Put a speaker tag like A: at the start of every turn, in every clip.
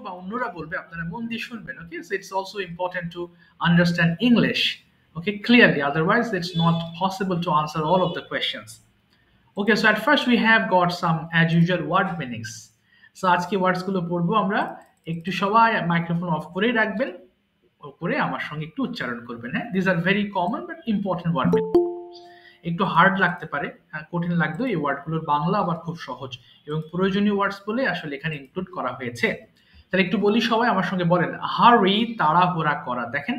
A: বা অন্যরা বলবে আপনারা মন দিয়ে শুনবেন, okay? So it's also important to understand English, okay, clearly, otherwise it's not possible to answer all of the questions. Okay, so at first we have got some as usual word meanings. So আজকে ওয়ার্ডস গুলো পড়বো আমরা। একটু সবাই microphone of করে রাখবেন, করে আমার সঙ্গে একটু উচ্চারণ করবেন। হ্যাঁ, this are very common but important word. একটু হার্ড লাগতে পারে, কঠিন লাগলেও এই ওয়ার্ডগুলোর বাংলা আবার খুব সহজ এবং প্রয়োজনীয় ওয়ার্ডস বলে আসলে এখানে ইনক্লুড করা হয়েছে। তাহলে একটু বলি, সবাই আমার সঙ্গে বলেন, হারি, তাড়াহুড়া করা। দেখেন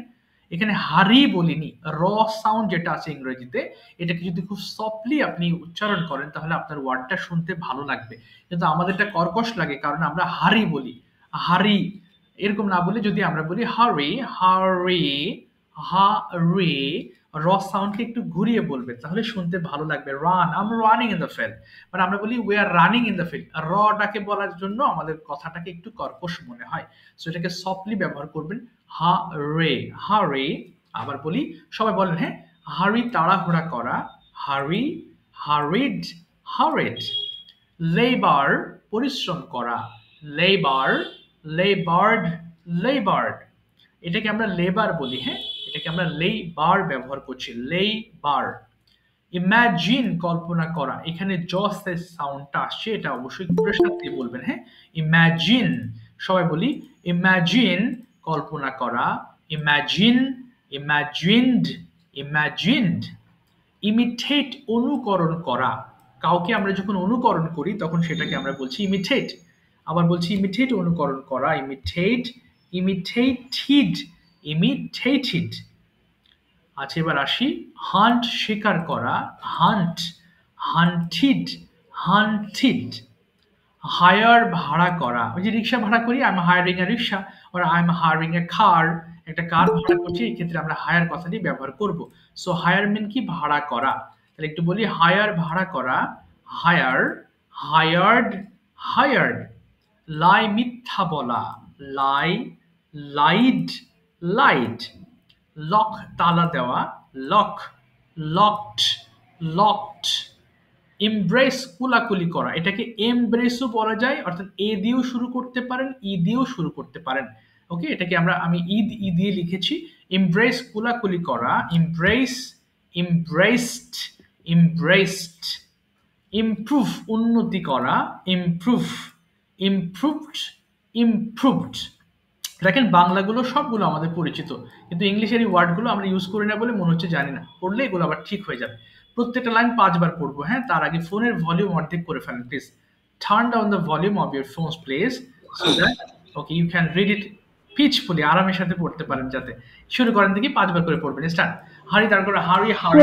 A: এখানে হারি বলিনি, র সাউন্ড যেটা আছে ইংরেজিতে, এটাকে যদি খুব সফটলি আপনি উচ্চারণ করেন তাহলে আপনার ওয়ার্ডটা শুনতে ভালো লাগবে। কিন্তু আমাদেরটা কর্কশ লাগে কারণ আমরা হারি বলি, হারি এরকম না বলে যদি আমরা বলি হারি, হারি, হারি, র সাউন্ডকে একটু ঘুরিয়ে বলবে তাহলে শুনতে ভালো লাগবে। Run, I am running in the field, মানে আমরা বলি we are running in the field, রটাকে বলার জন্য আমাদের কথাটাকে একটু কর্কশ মনে হয়, সো এটাকে সফটলি ব্যবহার করবেন, হা রে, হা রে। আবার বলি, সবাই বলেন, হ্যাঁ, হারি, তাড়াহুড়া করা, হারি, হারিড, হারিড। লেবার, পরিশ্রম করা, লেবার, লেবার্ড, লেবার্ড। এটাকে আমরা লেবার বলি, হ্যাঁ, এটাকে আমরা লেবার ব্যবহার করছি, লেবার। ইমাজিন, কল্পনা করা, এখানে জসের সাউন্ডটা আসছে, এটা অবশ্যই প্রেসার দিয়ে বলবেন, হ্যাঁ, ইমাজিন। সবাই বলি, ইমাজিন, কল্পনা করা, ইমাজিন, ইমাজিনড, ইমাজিনড। ইমিটেট, অনুকরণ করা, কাউকে আমরা যখন অনুকরণ করি তখন সেটাকে আমরা বলছি ইমিটেট। আবার বলছি ইমিটেট, অনুকরণ করা, ইমিটেট, ইমিটেটেড, ইমিটেটেড। আচ্ছা, এবার আসি, হান্ট, শিকার করা, হান্ট, হান্টিড, হান্টিড। হায়ার, ভাড়া করা, ওই যে রিক্সা ভাড়া করি, I am hiring a rickshaw, or I am hiring a car, একটা কার ভাড়া করছি, এই ক্ষেত্রে আমরা হায়ার কথাটি ব্যবহার করব। সো হায়ার মিন কি, ভাড়া করা। তাহলে একটু বলি, হায়ার, ভাড়া করা, হায়ার, হায়ার্ড, হায়ার্ড। লাই, মিথ্যা বলা, লাই, লাইড, লাইড। লক, তালা দেওয়া, লক, লকড, লকড। এমব্রেস, কুলাকুলি করা, এটাকে এমব্রেসও বলা যায়, অর্থাৎ এ দিয়েও শুরু করতে পারেন, ই দিয়েও শুরু করতে পারেন, ওকে? এটাকে আমি ই দিয়ে লিখেছি। এমব্রেস, কুলাকুলি করা, এমব্রেস, এমব্রেসড, এমব্রেসড। ইমপ্রুভ, উন্নতি করা, ইমপ্রুভ, ইমপ্রুভড, ইমপ্রুভড। দেখেন বাংলাগুলো সবগুলো আমাদের পরিচিত, কিন্তু ইংলিশের এই ওয়ার্ডগুলো আমরা ইউজ করি না বলে মনে হচ্ছে জানি না, পড়লে এগুলো আবার ঠিক হয়ে যাবে। প্রত্যেকটা লাইন 5 বার পড়বো, হ্যাঁ? তার আগে ফোনের ভলিউম অর্ধেক করে ফেলেন please. Turn down the volume of your phones please, so that okay you can read it peacefully, আরামের সাথে পড়তে পারেন। যাতে শুরু করেন দেখি 5 বার করে পড়বেন। স্টার্ট। হারি, তার করে হারি, হারি,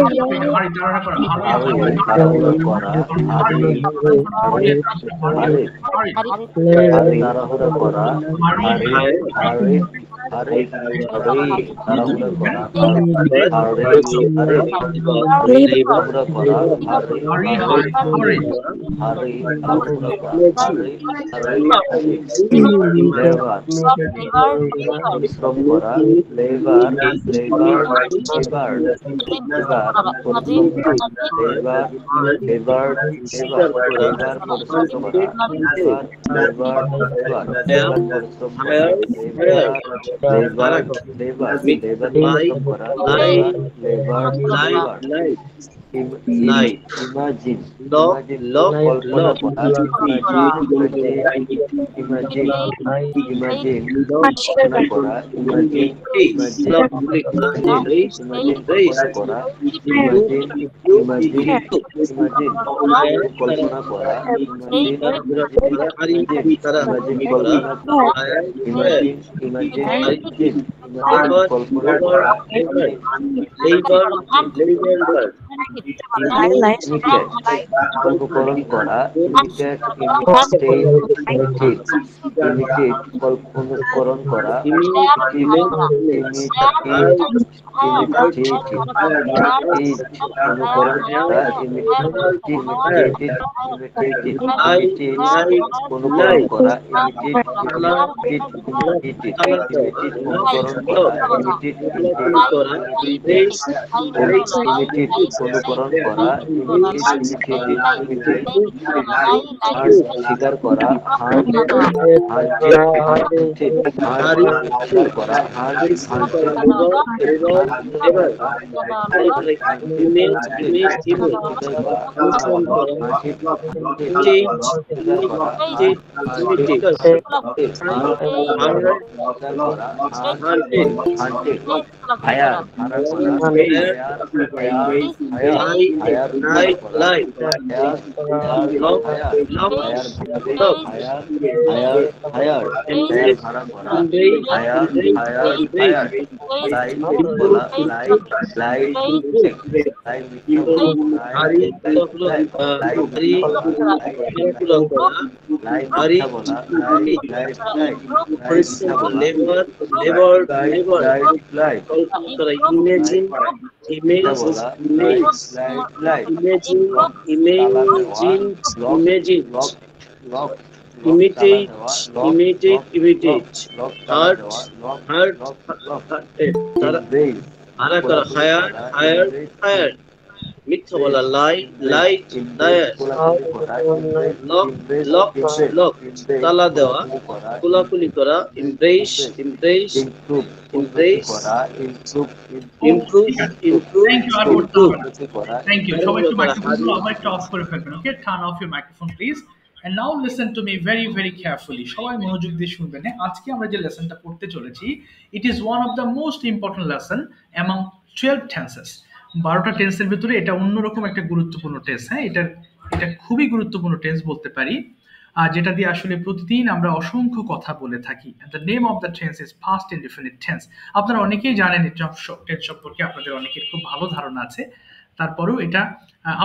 A: হারি, তাড়াহুড়া করা, হারি,
B: Imagine, কল্পনা করা, imagine, কল্পনা করা, অনুকরণ করা, imitate, অনুকরণ করা, অনুকরণ অনুকরণ করা, ইমিটেট ইমিটেটিভ ইমিটেট, হার্ট স্বীকার করা, হার্ট হার্টেড হার্টেড হার্ট স্বীকার করা, হার্ট হার্টেড
C: মিথ্যা বলা, লাই লাই লায়ার, লক লক লক, তালা দেওয়া, কুলাকুলি করা, Impress Impress Impress, improve improve
A: Thank you,
C: improve.
A: Thank you. সবাই একটু মাইক্রোফোনগুলো আবার একটু অফ করে ফেলবেন, okay? Turn off your microphone please. And now listen to me very very carefully. সবাই মনোযোগ দিয়ে শুনবেন। হ্যাঁ, আজকে আমরা যে লেসনটা পড়তে চলেছি, it is one of the most important lesson among 12 tenses. 12টা টেন্সের ভিতরে এটা অন্যরকম একটা গুরুত্বপূর্ণ টেন্স। হ্যাঁ, এটা খুবই গুরুত্বপূর্ণ টেন্স বলতে পারি, যেটা দিয়ে আসলে প্রতিদিন আমরা অসংখ্য কথা বলে থাকি। And the name of the tense is past indefinite tense. আপনারা অনেকেই জানেন এই টেন্স সম্পর্কে, আপনাদের অনেকের খুব ভালো ধারণা আছে। তারপরেও এটা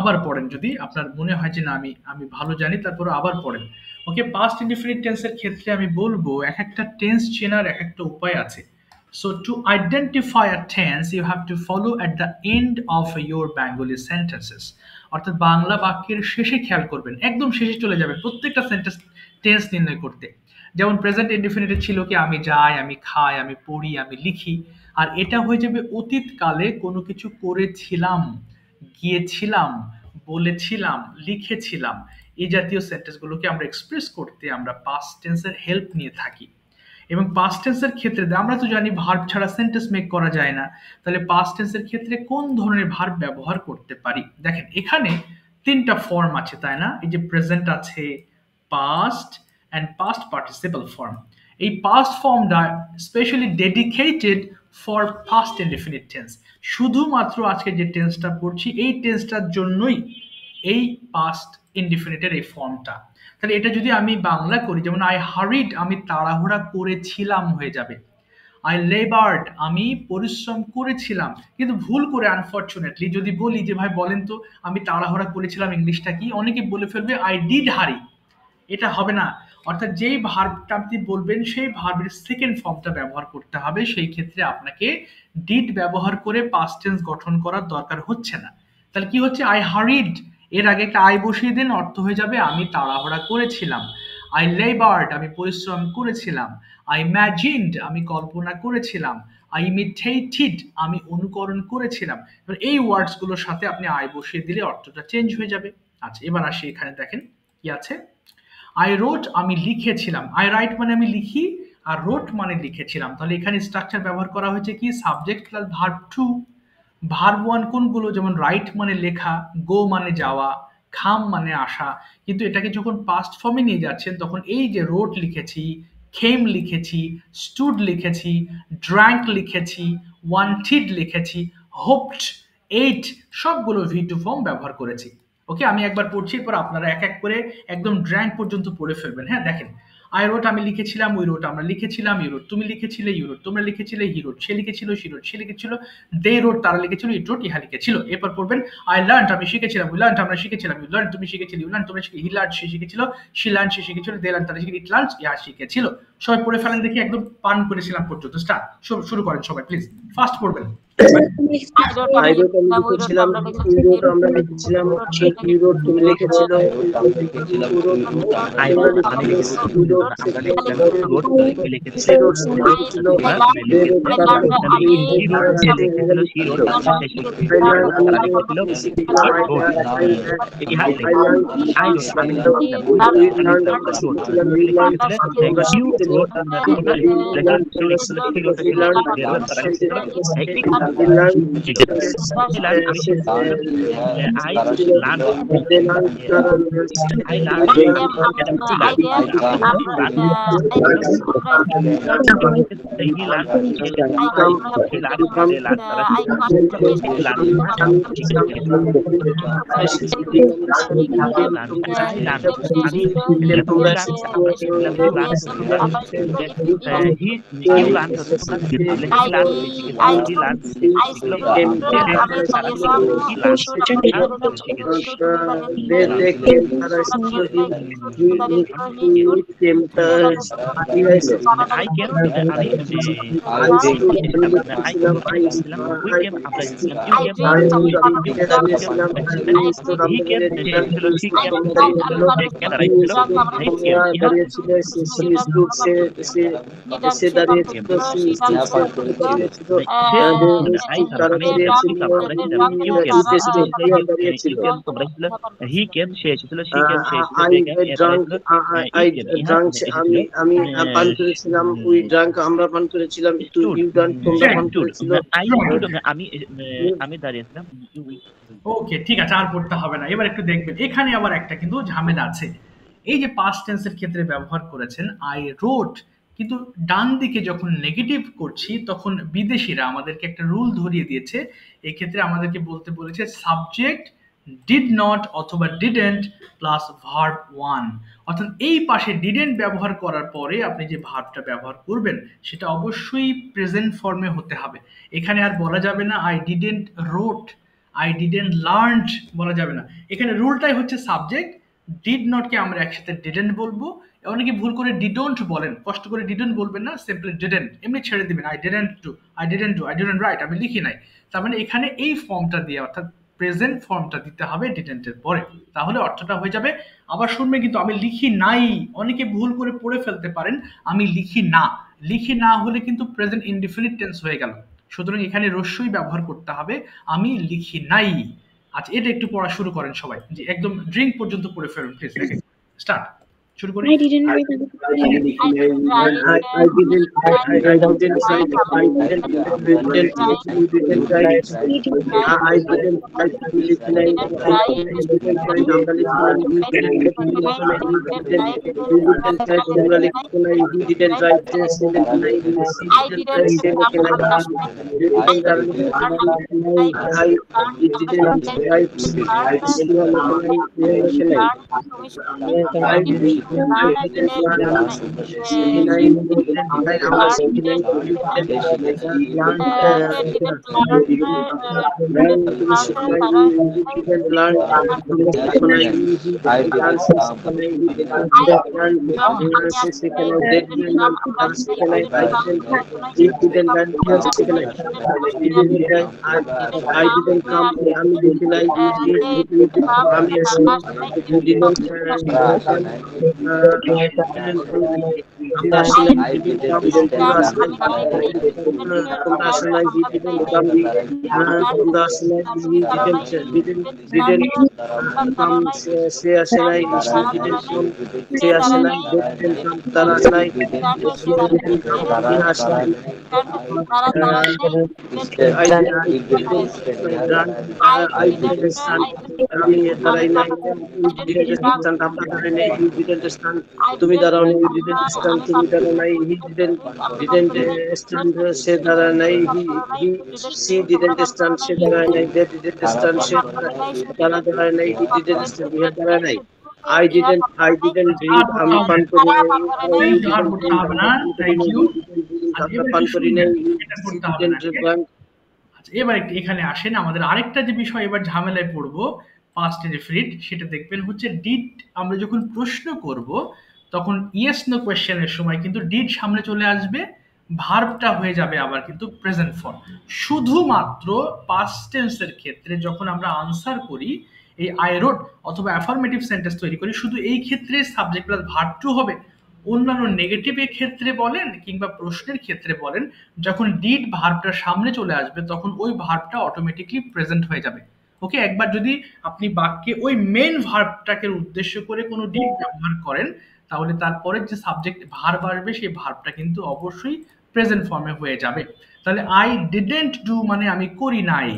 A: আবার পড়েন, যদি আপনার মনে হয় যে না আমি ভালো জানি, তারপরে আবার পড়েন, ওকে? পাস্ট ইনডিফিনিট টেন্সের ক্ষেত্রে আমি বলবো এক একটা টেন্স চেনার এক একটা উপায় আছে। So to identify a tense, you have to follow at the end of your Bengali sentences. অর্থাৎ বাংলা বাক্যের শেষে খেয়াল করবেন, একদম শেষে চলে যাবেন প্রত্যেকটা সেন্টেন্স টেন্স নির্ণয় করতে। যেমন প্রেজেন্ট ইনডিফিনিটে ছিল কি আমি যাই, আমি খাই, আমি পড়ি, আমি লিখি, আর এটা হয়ে যাবে অতীত কালে কোনো কিছু করেছিলাম, গিয়েছিলাম, বলেছিলাম, লিখেছিলাম। এই জাতীয় সেন্টেন্সগুলোকে আমরা এক্সপ্রেস করতে আমরা পাস্ট টেন্সের হেল্প নিয়ে থাকি। এবং পাস্ট টেন্সের ক্ষেত্রে আমরা তো জানি ভার্ব ছাড়া সেন্টেন্স মেক করা যায় না, তাহলে পাস্ট টেন্সের ক্ষেত্রে কোন ধরনের ভার্ব ব্যবহার করতে পারি? দেখেন এখানে 3টা ফর্ম আছে, তাই না? এই যে প্রেজেন্ট আছে, past and past participle form. এই পাস্ট ফর্মটা specially dedicated for past indefinite tense. শুধুমাত্র আজকে যে টেন্সটা পড়ছি এই টেন্সটার জন্যই এই পাস্ট ইনডিফিনিটের এই ফর্মটা। তাহলে এটা যদি আমি বাংলা করি, যেমন আই হারিড, আমি তাড়াহুড়া করেছিলাম হয়ে যাবে। আই লেবার্ড, আমি পরিশ্রম করেছিলাম। কিন্তু ভুল করে আনফরচুনেটলি যদি বলি যে ভাই বলেন তো আমি তাড়াহুড়া করেছিলাম ইংলিশটা কি, অনেকে বলে ফেলবে আই ডিড হারি। এটা হবে না। অর্থাৎ যেই ভার্বটা আপনি বলবেন সেই ভার্বের সেকেন্ড ফর্মটা ব্যবহার করতে হবে। সেই ক্ষেত্রে আপনাকে ডিড ব্যবহার করে পাস্ট টেন্স গঠন করার দরকার হচ্ছে না। তাহলে কি হচ্ছে? আই হারিড, এর আগে একটা আই বসিয়ে দেন, অর্থ হয়ে যাবে আমি তাড়াহুড়া করেছিলাম। আই লেবার্ড, আমি পরিশ্রম করেছিলাম। আই ইমাজিনড, আমি কল্পনা করেছিলাম। আই ইমিটেটেড, আমি অনুকরণ করেছিলাম। এই ওয়ার্ডসগুলোর সাথে আপনি আই বসিয়ে দিলে অর্থটা চেঞ্জ হয়ে যাবে। আচ্ছা, এবার আসি এখানে দেখেন কি আছে। আই রোট, আমি লিখেছিলাম। আই রাইট মানে আমি লিখি, আর রোট মানে লিখেছিলাম। তাহলে এখানে স্ট্রাকচার ব্যবহার করা হয়েছে কি? Subject plus verb two. Verb one কোনগুলো? যেমন রাইট মানে লেখা, গো মানে যাওয়া, খাম মানে আসা। কিন্তু এটাকে যখন পাস্ট ফর্মে নিয়ে যাচ্ছেন তখন এই যে রোট লিখেছি, খেম লিখেছি, স্টুড লিখেছি, ড্রাঙ্ক লিখেছি, ওয়ান্টেড লিখেছি, হোপড, এইট, সবগুলো ভি টু ফর্ম ব্যবহার করেছি। ওকে, আমি একবার পড়ছি, এরপর আপনারা এক এক করে একদম ড্রাঙ্ক পর্যন্ত পড়ে ফেলবেন। হ্যাঁ, দেখেন আই রোট, আমি লিখেছিলাম। উই রোট, আমরা লিখেছিলাম। ইউ রোট, তুমি লিখেছিলে। ইউ রোট, তোমরা লিখেছিলে। হি রোট, সে লিখেছিল। শি রোট, সে লিখেছিল। দে রোট, তারা লিখেছিল। ইট রোট, ইহা লিখেছিল। এরপর পড়বেন আই লার্নড, আমি শিখেছিলাম। উই লার্নড, আমরা শিখেছিলাম। ইউ লার্নড, তুমি শিখেছিলে। ইউ লার্নড, তোমরা শিখে। হি লার্নড, সে শিখেছিল। শি লার্নড, সে শিখেছিল। দে লার্নড, তারা শিখে। ইট লার্নড, ইহা শিখেছিল। সবাই পড়ে ফেলেন দেখি, একদম পান করেছিলাম পর্যন্ত। স্টার্ট, শুরু করেন সবাই প্লিজ, ফাস্ট পড়বেন।
C: আইরোট আমি লিখেছিলাম, ইউরোট আমরা লিখেছিলাম, ইউরোট তুমি লিখেছিল, আমি পান করেছিলাম, উই ড্রাঙ্ক আমরা পান করেছিলাম, ইউ ড্রাঙ্ক তোমরা পান করেছিল।
B: আমি দাঁড়িয়েছিলাম।
A: ওকে, ঠিক আছে, আর পড়তে হবে না। এবার একটু দেখবেন, এখানে আবার একটা কিন্তু ঝামেলা আছে। এই যে পাস্ট টেন্সের ক্ষেত্রে ব্যবহার করেছেন আই রোট, কিন্তু ডান দিকে যখন নেগেটিভ করছি তখন বিদেশিরা আমাদেরকে একটা রুল ধরিয়ে দিয়েছে। এই ক্ষেত্রে আমাদেরকে বলতে বলেছে সাবজেক্ট ডিড নট অথবা ডিডেন্ট প্লাস ভার্ব ওয়ান। অর্থাৎ এই পাশে ডিডেন্ট ব্যবহার করার পরে আপনি যে ভার্বটা ব্যবহার করবেন সেটা অবশ্যই প্রেজেন্ট ফর্মে হতে হবে। এখানে আর বলা যাবে না I didn't wrote, I didn't learn বলা যাবে না। এখানে রুলটাই হচ্ছে সাবজেক্ট, ডিড নটকে আমরা একসাথে ডিডেন্ট বলবো। অনেকে ভুল করে ডিডন্ট বলেন, কষ্ট করে ডিডন্ট বলবেন না, সিম্পলি ডিডেন্ট এমনি ছেড়ে দিবেন। I didn't do, I didn't do, I didn't right, আমি লিখি নাই। তার মানে এখানে এই ফর্মটা দিয়ে অর্থাৎ প্রেজেন্ট ফর্মটা দিতে হবে ডিডেন্টের পরে, তাহলে অর্থটা হয়ে যাবে। আবার শুনবেন কিন্তু আমি লিখি নাই, অনেকে ভুল করে পড়ে ফেলতে পারেন আমি লিখি না। লিখি না হলে কিন্তু প্রেজেন্ট ইনডিফিনিট টেন্স হয়ে গেল, সুতরাং এখানে রস্যই ব্যবহার করতে হবে, আমি লিখি নাই। আচ্ছা, এটা একটু পড়া শুরু করেন সবাই, যে একদম ড্রিঙ্ক পর্যন্ত পড়ে ফেলুন প্লিজ। স্টার্ট, শুরু করি।
D: I didn't read the book.
C: তুমি দাঁড়াও, তুমি দাঁড়াও নাই, সে দাঁড়ায় নাই, সে didn't stand, সে দাঁড়ায় নাই, they didn't stand, সে তারা দাঁড়ায় নাই, he didn't stand, he দাঁড়ায় নাই। I didn't drink, আমি পান করি নাই, আমরা পান করি নাই, he didn't drink।
A: এবার এখানে আসেন, আমাদের আরেকটা যে বিষয় এবার ঝামেলায় পড়বো পাস্ট ইনডিফিনিট, সেটা দেখবেন হচ্ছে ডিড। আমরা যখন প্রশ্ন করব তখন ইয়েস নো কোয়েশ্চেনের সময় কিন্তু ডিড সামনে চলে আসবে, ভার্বটা হয়ে যাবে আবার কিন্তু প্রেজেন্ট ফর্ম। শুধুমাত্র পাস্ট টেন্সের ক্ষেত্রে যখন আমরা আনসার করি, এই আই রোট অথবা অ্যাফার্মেটিভ সেন্টেন্স তৈরি করি, শুধু এই ক্ষেত্রে সাবজেক্ট প্লাস ভার্ব টু হবে। অন্যান্য নেগেটিভের ক্ষেত্রে বলেন কিংবা প্রশ্নের ক্ষেত্রে বলেন, যখন ডিড ভার্বটা সামনে চলে আসবে তখন ওই ভার্বটা অটোমেটিকলি প্রেজেন্ট হয়ে যাবে। ওকে, একবার যদি আপনি বাক্যে ওই মেন ভার্বটাকে উদ্দেশ্য করে কোনো ডিড ব্যবহার করেন, তাহলে তারপরে যে সাবজেক্ট ভার্ব আসবে সেই ভার্বটা কিন্তু অবশ্যই প্রেজেন্ট ফর্মে হয়ে যাবে। তাহলে আই ডিডেন্ট ডু মানে আমি করি নাই।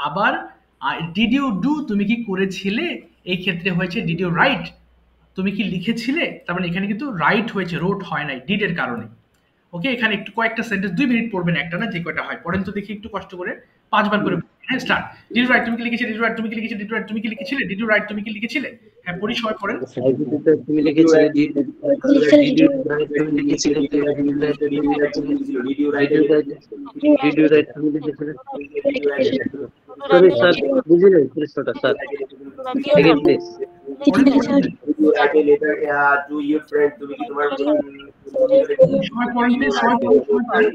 A: আবার ডিড ইউ ডু তুমি কি করেছিলে, এই ক্ষেত্রে হয়েছে ডিড ইউ রাইট তুমি কি লিখেছিলে, তার মানে এখানে কিন্তু রাইট হয়েছে, রোট হয় নাই ডিডের কারণে। ওকে, এখানে একটু কয়েকটা সেন্টেন্স 2 মিনিট পড়বেন, একটা না যে কয়টা হয় পড়েন তো দেখি একটু কষ্ট করে, 5 বার করে। হ্যাঁ, স্টার্ট। ডিড ইউ রাইট তুমি কি লিখেছিলে, ডিড ইউ রাইট তুমি কি লিখেছিলে, ডিড ইউ রাইট তুমি কি লিখেছিলে, ডিড ইউ রাইট তুমি কি লিখেছিলে। হ্যাঁ, পড়ি, সবাই পড়েন।
C: I did it, তুমি লিখেছিলে, did you write, তুমি লিখেছিলে, did you write, তুমি লিখেছিলে, did you write, তুমি লিখেছিলে। Sorry sir, বুঝিলেন প্রশ্নটা sir, again please.
D: You write a letter to your friend, তুমি কি তোমার
A: সবাই পড়েন please, সবাই পড়েন, সবাই পড়েন।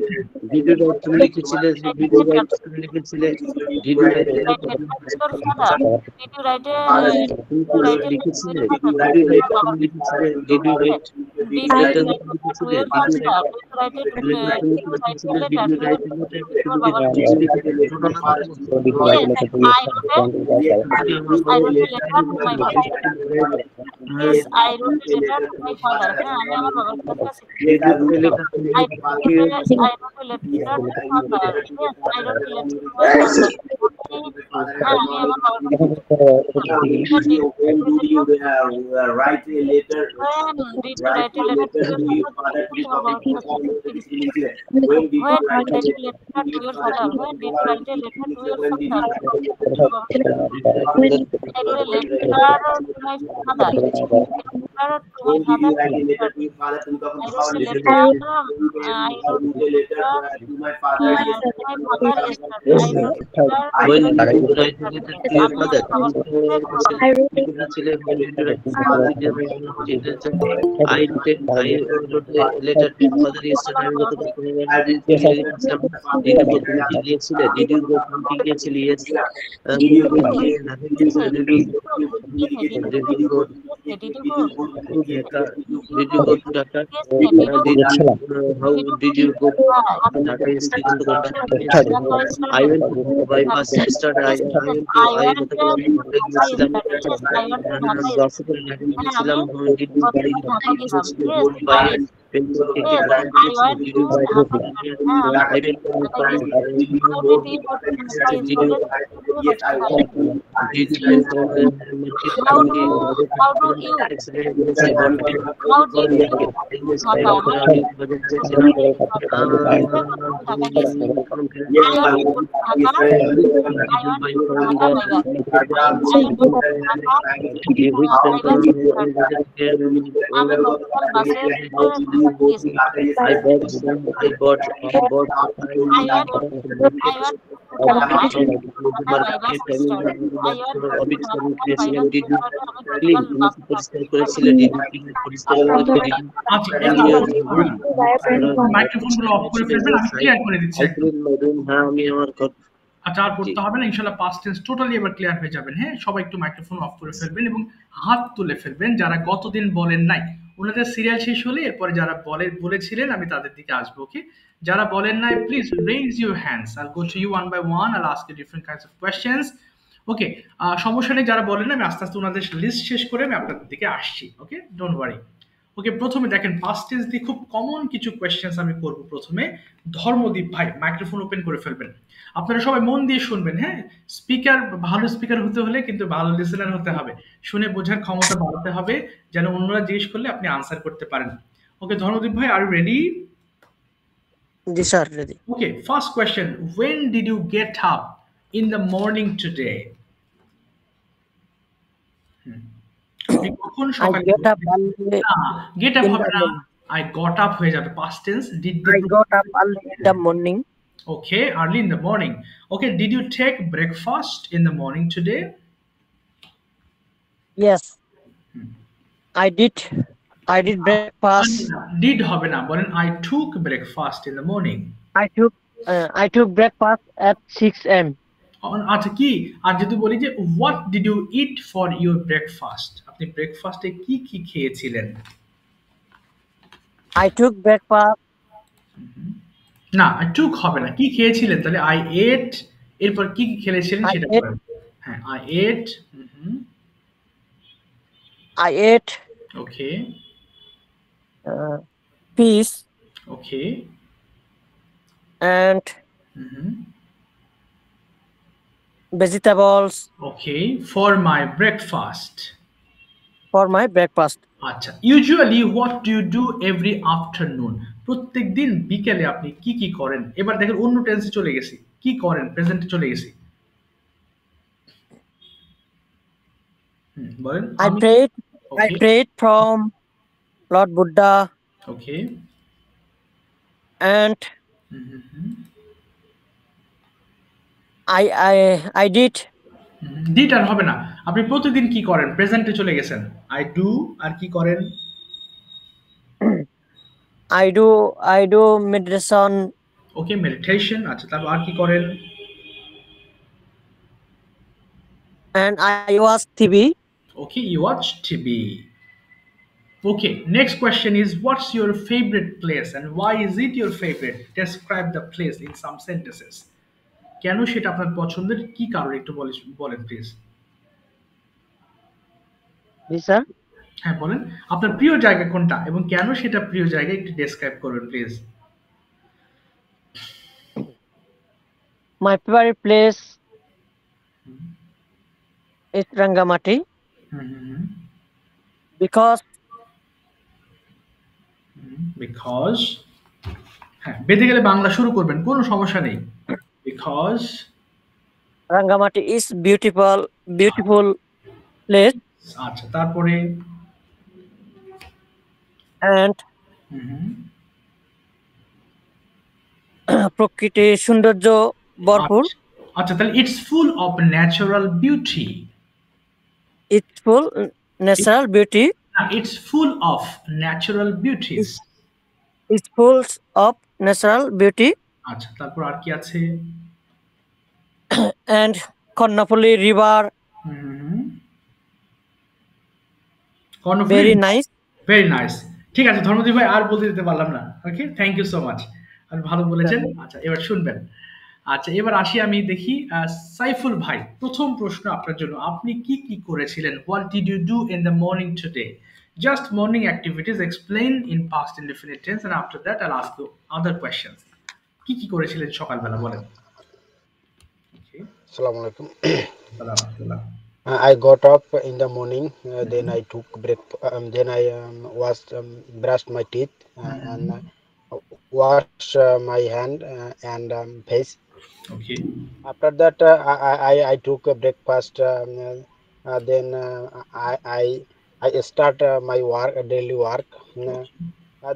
C: Did you write, তুমি লিখেছিলে, did you write, তুমি লিখেছিলে, did you write,
E: Did you write
C: তুমি লিখেছিলে, did you write, তুমি লিখেছিলে, did you write,
E: Did
C: letter
E: you
C: তুমি লিখেছিলে,
E: write
C: did you write, letter তুমি লিখেছিলে, did you write, তুমি লিখেছিলে, শোনো না
E: Yes, I wrote a letter to my father. হ্যাঁ, আমি আমার বাবার কাছে
C: did you write,
E: I wrote a letter to my father. Yes, I wrote a letter to my father. হ্যাঁ, আমি আমার বাবার কাছে
D: when do you write a letter
E: When did you write a letter to your father?
D: to be
E: তোমার
D: public
E: বাবার কাছে
D: when did you write a
E: When did
D: letter
E: you write a letter to your father? When did you write a letter to your
D: when did
E: father?
D: you
E: I wrote a letter to my father. Letter to my
D: when did you write a
E: father.
D: letter to your father তুমি তখন
E: I wrote a
D: লিখেছিলে
E: letter. I wrote
D: a letter to my father
E: to my father yesterday. I wrote a
C: when
E: letter
C: did you write a letter to your father? লিখেছিলে, when did you write a letter? I wrote a letter to your father yesterday. আমি গতকাল লিখেছিলাম, did you go, তুমি কি লিখেছিলে, did you go, তুমি কি লিখেছিলে, yes, did you go, did you go,
E: Did you go?
C: did you go to Dhaka? How did you go to Dhaka yesterday? I went to bypass yesterday. I went to Gossipur গেছিলাম। Did you buy pencil cake brand? Did you buy I went to did you go? Did you
D: yes I want
C: did you
A: মাইক্রোফোনগুলো off করে ফেলবেন, আমি clear করে দিচ্ছি।
C: আমি আমার
A: আচ্ছা, আর পড়তে হবে না ইনশাআল্লাহ, পাস্ট টেন্স টোটালি এবার ক্লিয়ার হয়ে যাবেন। হ্যাঁ, সবাই একটু মাইক্রোফোন অফ করে ফেলবেন এবং হাত তুলে ফেলবেন যারা গতদিন বলেন নাই। ওনাদের সিরিয়াল শেষ হলে এরপরে যারা বলেছিলেন আমি তাদের দিকে আসবো। ওকে, যারা বলেন নাই please raise your hands, I'll go to you one by one, I'll ask you different kinds of questions. Okay, সমস্যা নেই, যারা বলেন না আমি আস্তে আস্তে ওনাদের লিস্ট শেষ করে আমি আপনাদের দিকে আসছি। ওকে, ডোন্ট ওয়ারি। ওকে, প্রথমে দেখেন পাস্ট টেন্স দিয়ে খুব কমন কিছু কোয়েশ্চেন্স আমি করব। প্রথমে ধর্মদীপ ভাই মাইক্রোফোন ওপেন করে ফেলবেন, আপনারা সবাই মন দিয়ে শুনবেন। হ্যাঁ, স্পিকার ভালো স্পিকার হতে হলে কিন্তু ভালো লিসেনার হতে হবে, শুনে বোঝার ক্ষমতা বাড়াতে হবে যেন অন্যরা জিজ্ঞেস করলে আপনি আনসার করতে পারেন। ওকে ধর্মদীপ ভাই, আর ইউ রেডি?
F: জি sir, ready.
A: Okay, first question, when did you get up in the morning today? কখন সকালে? গেট আপ হবে না, I got up হয়ে যাবে, past tense did
F: I got up early in the morning.
A: Okay, early in the morning. Okay, did you take breakfast in the morning today?
F: Yes, I did. I did breakfast.
A: Did হবে না, বলেন I took breakfast in the morning.
F: I took breakfast at 6 a.m.
A: আচ্ছা কি, আর যদি বলি যে what did you eat for your breakfast, আপনি ব্রেকফাস্টে কি কি খেয়েছিলেন?
F: I took breakfast.
A: না, I took হবে না, কি খেয়েছিলেন, তাহলে I ate, এরপর কি কি খেয়েছিলেন
F: I
A: সেটা
F: ate.
A: বলেন। হ্যাঁ, I ate.
F: I ate
A: okay,
F: fish
A: okay,
F: and vegetables
A: okay, for my breakfast.
F: for my breakfast.
A: আচ্ছা, usually what do you do every afternoon, প্রত্যেক দিন বিকেলে আপনি কি কি করেন? এবার দেখেন অন্য টেন্সে চলে গেছি, কি করেন প্রেজেন্টে চলে গেছি। বলেন।
F: I prayed. I
A: okay,
F: prayed from Lord Buddha
A: okay,
F: and I did.
A: Did আর হবে না, আপনি প্রতিদিন কি করেন, প্রেজেন্টে চলে গেছেন। আই ডু, আর কি করেন?
F: I do meditation
A: okay, meditation. আচ্ছা, তারপর আর কি করেন?
F: and I watch TV.
A: Okay, you watch TV. Okay, next question is what's your favorite place and why is it your favorite? Describe the place in some sentences. কেন সেটা আপনার পছন্দের, কি কারণ একটু বলেন প্লিজ।
F: Yes, sir.
A: হ্যাঁ বলেন, আপনার প্রিয় জায়গা কোনটা এবং কেন সেটা প্রিয় জায়গা একটু ডেসক্রাইব করবেন please.
F: My favorite place is Rangamati because
A: হ্যাঁ, বেঁধে গেলে বাংলা শুরু করবেন, কোনো সমস্যা নেই। Because
F: Rangamati is beautiful place
A: আচ্ছা, তারপরে
F: and প্রকৃতি সৌন্দর্য ভরপুর।
A: আচ্ছা, তাহলে it's full of natural beauty.
F: It's full natural beauty.
A: It's full of natural beauties.
F: It's full of natural beauty
A: আচ্ছা, তারপর আর কি আছে?
F: and Konnapoli river very nice.
A: Very nice. ঠিক আছে ধর্মদীপ ভাই, আর বলতে দিতে পারলাম না। ওকে, থ্যাংক ইউ সো মাচ, আপনি ভালো বলেছেন। আচ্ছা, এবার শুনবেন। আচ্ছা, এবার আসি, আমি দেখি সাইফুল ভাই, প্রথম প্রশ্ন আপনার জন্য, আপনি কি কি করেছিলেন? What did you do in the morning today? Just morning activities, explain in past indefinite tense and after that I'll ask you other questions. কি কি করেছিলেন সকালবেলা বলেন।
G: Assalamu alaikum.
A: সালাম।
G: I got up in the morning, then I took then I brushed my teeth and washed my hand and face.
A: Okay.
G: After that, I took a breakfast. Then I start my daily work.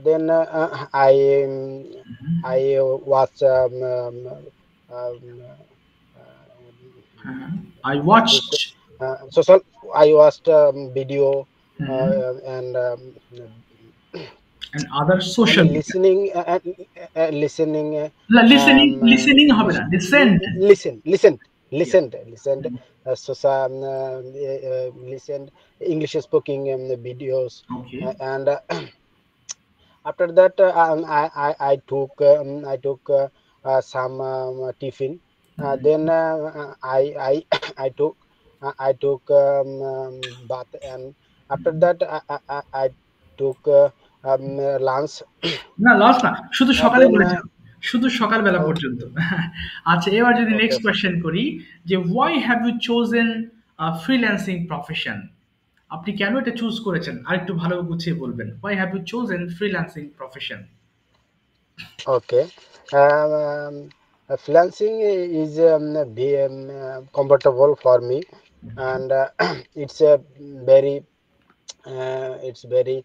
G: Then I watch.
A: I watched.
G: I watched video and
A: other social
G: listening.
A: Listening হবে না,
G: listened. Listened English speaking videos.
A: Okay.
G: And after that, I took some tiffin. Then I took bath, and after that I took lunch.
A: না, loss না, শুধু সকালে বলেছেন, শুধু সকালবেলা পর্যন্ত। আচ্ছা, এবার যদি নেক্সট কোয়েশ্চেন করি যে why have you chosen a freelancing profession? আপনি কেন এটা চুজ করেছেন, আরেকটু ভালো গুছিয়ে বলবেন। why have you chosen freelancing profession?
G: Okay. Freelancing is comfortable for me, and it's a very it's very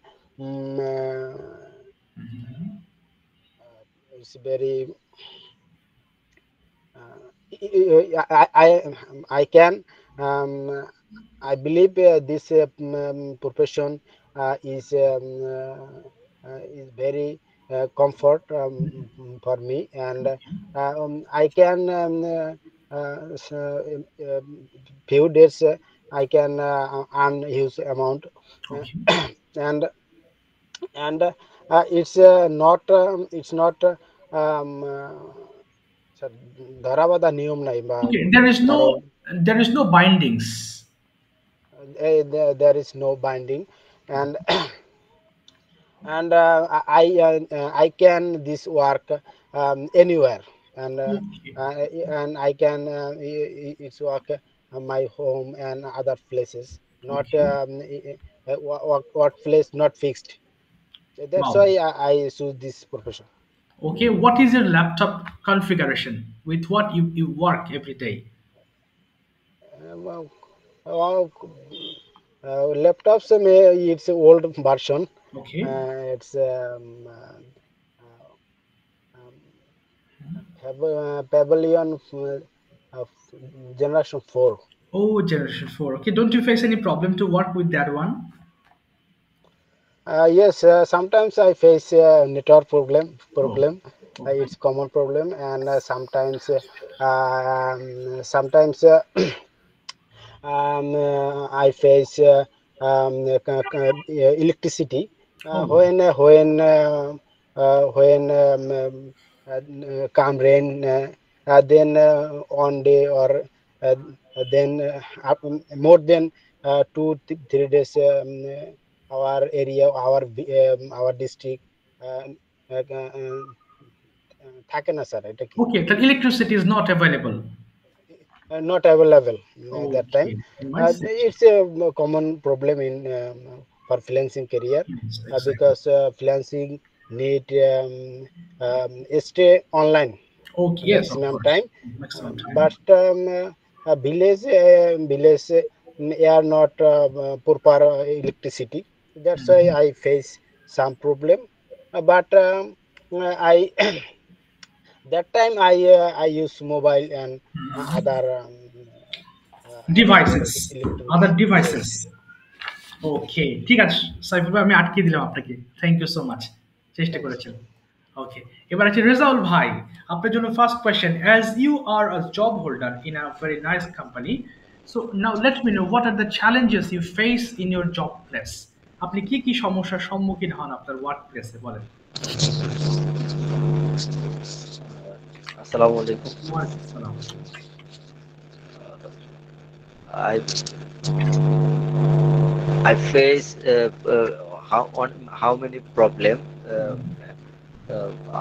G: I can I believe this profession is very comfort for me, and I can few days I can earn huge amount,
A: Okay.
G: and it's not sir ধরা বাঁধা নিয়ম নাই বা
A: Okay.
G: কারো
A: There is no bindings.
G: there is no binding, and and I can this work anywhere, and
A: Okay.
G: and I can it's work my home and other places, not
A: Okay.
G: workplace not fixed. That's
A: Wow.
G: why I choose this profession.
A: Okay. What is your laptop configuration? With what you work every day?
G: Well, uh, laptops it's old version.
A: Okay.
G: It's Pavilion of generation 4.
A: Oh, generation 4. Okay. Don't you face any problem to work with that one?
G: Yes, sometimes I face network
A: Oh.
G: problem.
A: Okay.
G: It's common problem, and sometimes I face electricity
A: Oh.
G: when come rain, then on day or uh, then more than 2 3 days, our area, our district uh, থাকে না sir, এটা কি
A: Okay. The electricity is not available.
G: not available that time.
A: Okay. In my section.
G: It's a common problem in for freelancing career,
A: Yes, exactly.
G: because freelancing need stay online
A: Okay. Yes, of
G: maximum
A: course.
G: time.
A: Maximum time.
G: But village are not proper electricity. That's why I face some problem. But I that time I use mobile and other
A: Devices.
G: electronics.
A: Other
G: Yes.
A: devices. ওকে, ঠিক আছে সাইফুল ভাই, আমি আটকে দিলাম আপনাকে। Thank you so much, চেষ্টা
G: Thanks.
A: করেছেন। ওকে, এবার আছে রেজাউল ভাই। আপনার জন্য first question, as you are a job holder in a very nice company, so now let me know what are the challenges you face in your job place. আপনি কি কি সমস্যার সম্মুখীন হন আপনার ওয়ার্ক প্লেসে, বলেন।
H: Assalamu alaikum.
A: ওয়ালাইকুম আসসালাম।
H: I face how many problem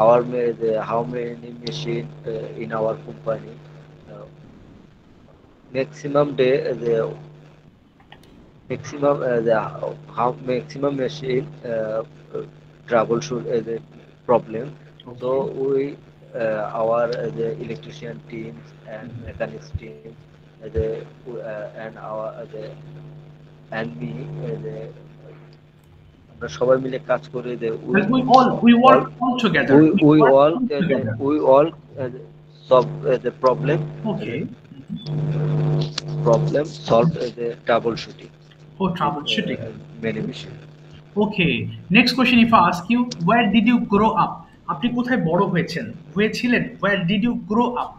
H: how many machine in our company, maximum day the maximum the how maximum machine troubleshoot the problem. So we our the electrician teams and mechanics teams, and our and me the আমরা সবাই মিলে কাজ করে যে
A: Like we work all together.
H: we
A: work
H: all
A: together.
H: solve the problem.
A: Okay.
H: Problem solve the troubleshooting.
A: Oh, troubleshooting.
H: Many machine.
A: Okay. Next question, if I ask you, where did you grow up? আপনি কোথায় বড় হয়েছিলেন? Where did you grow up?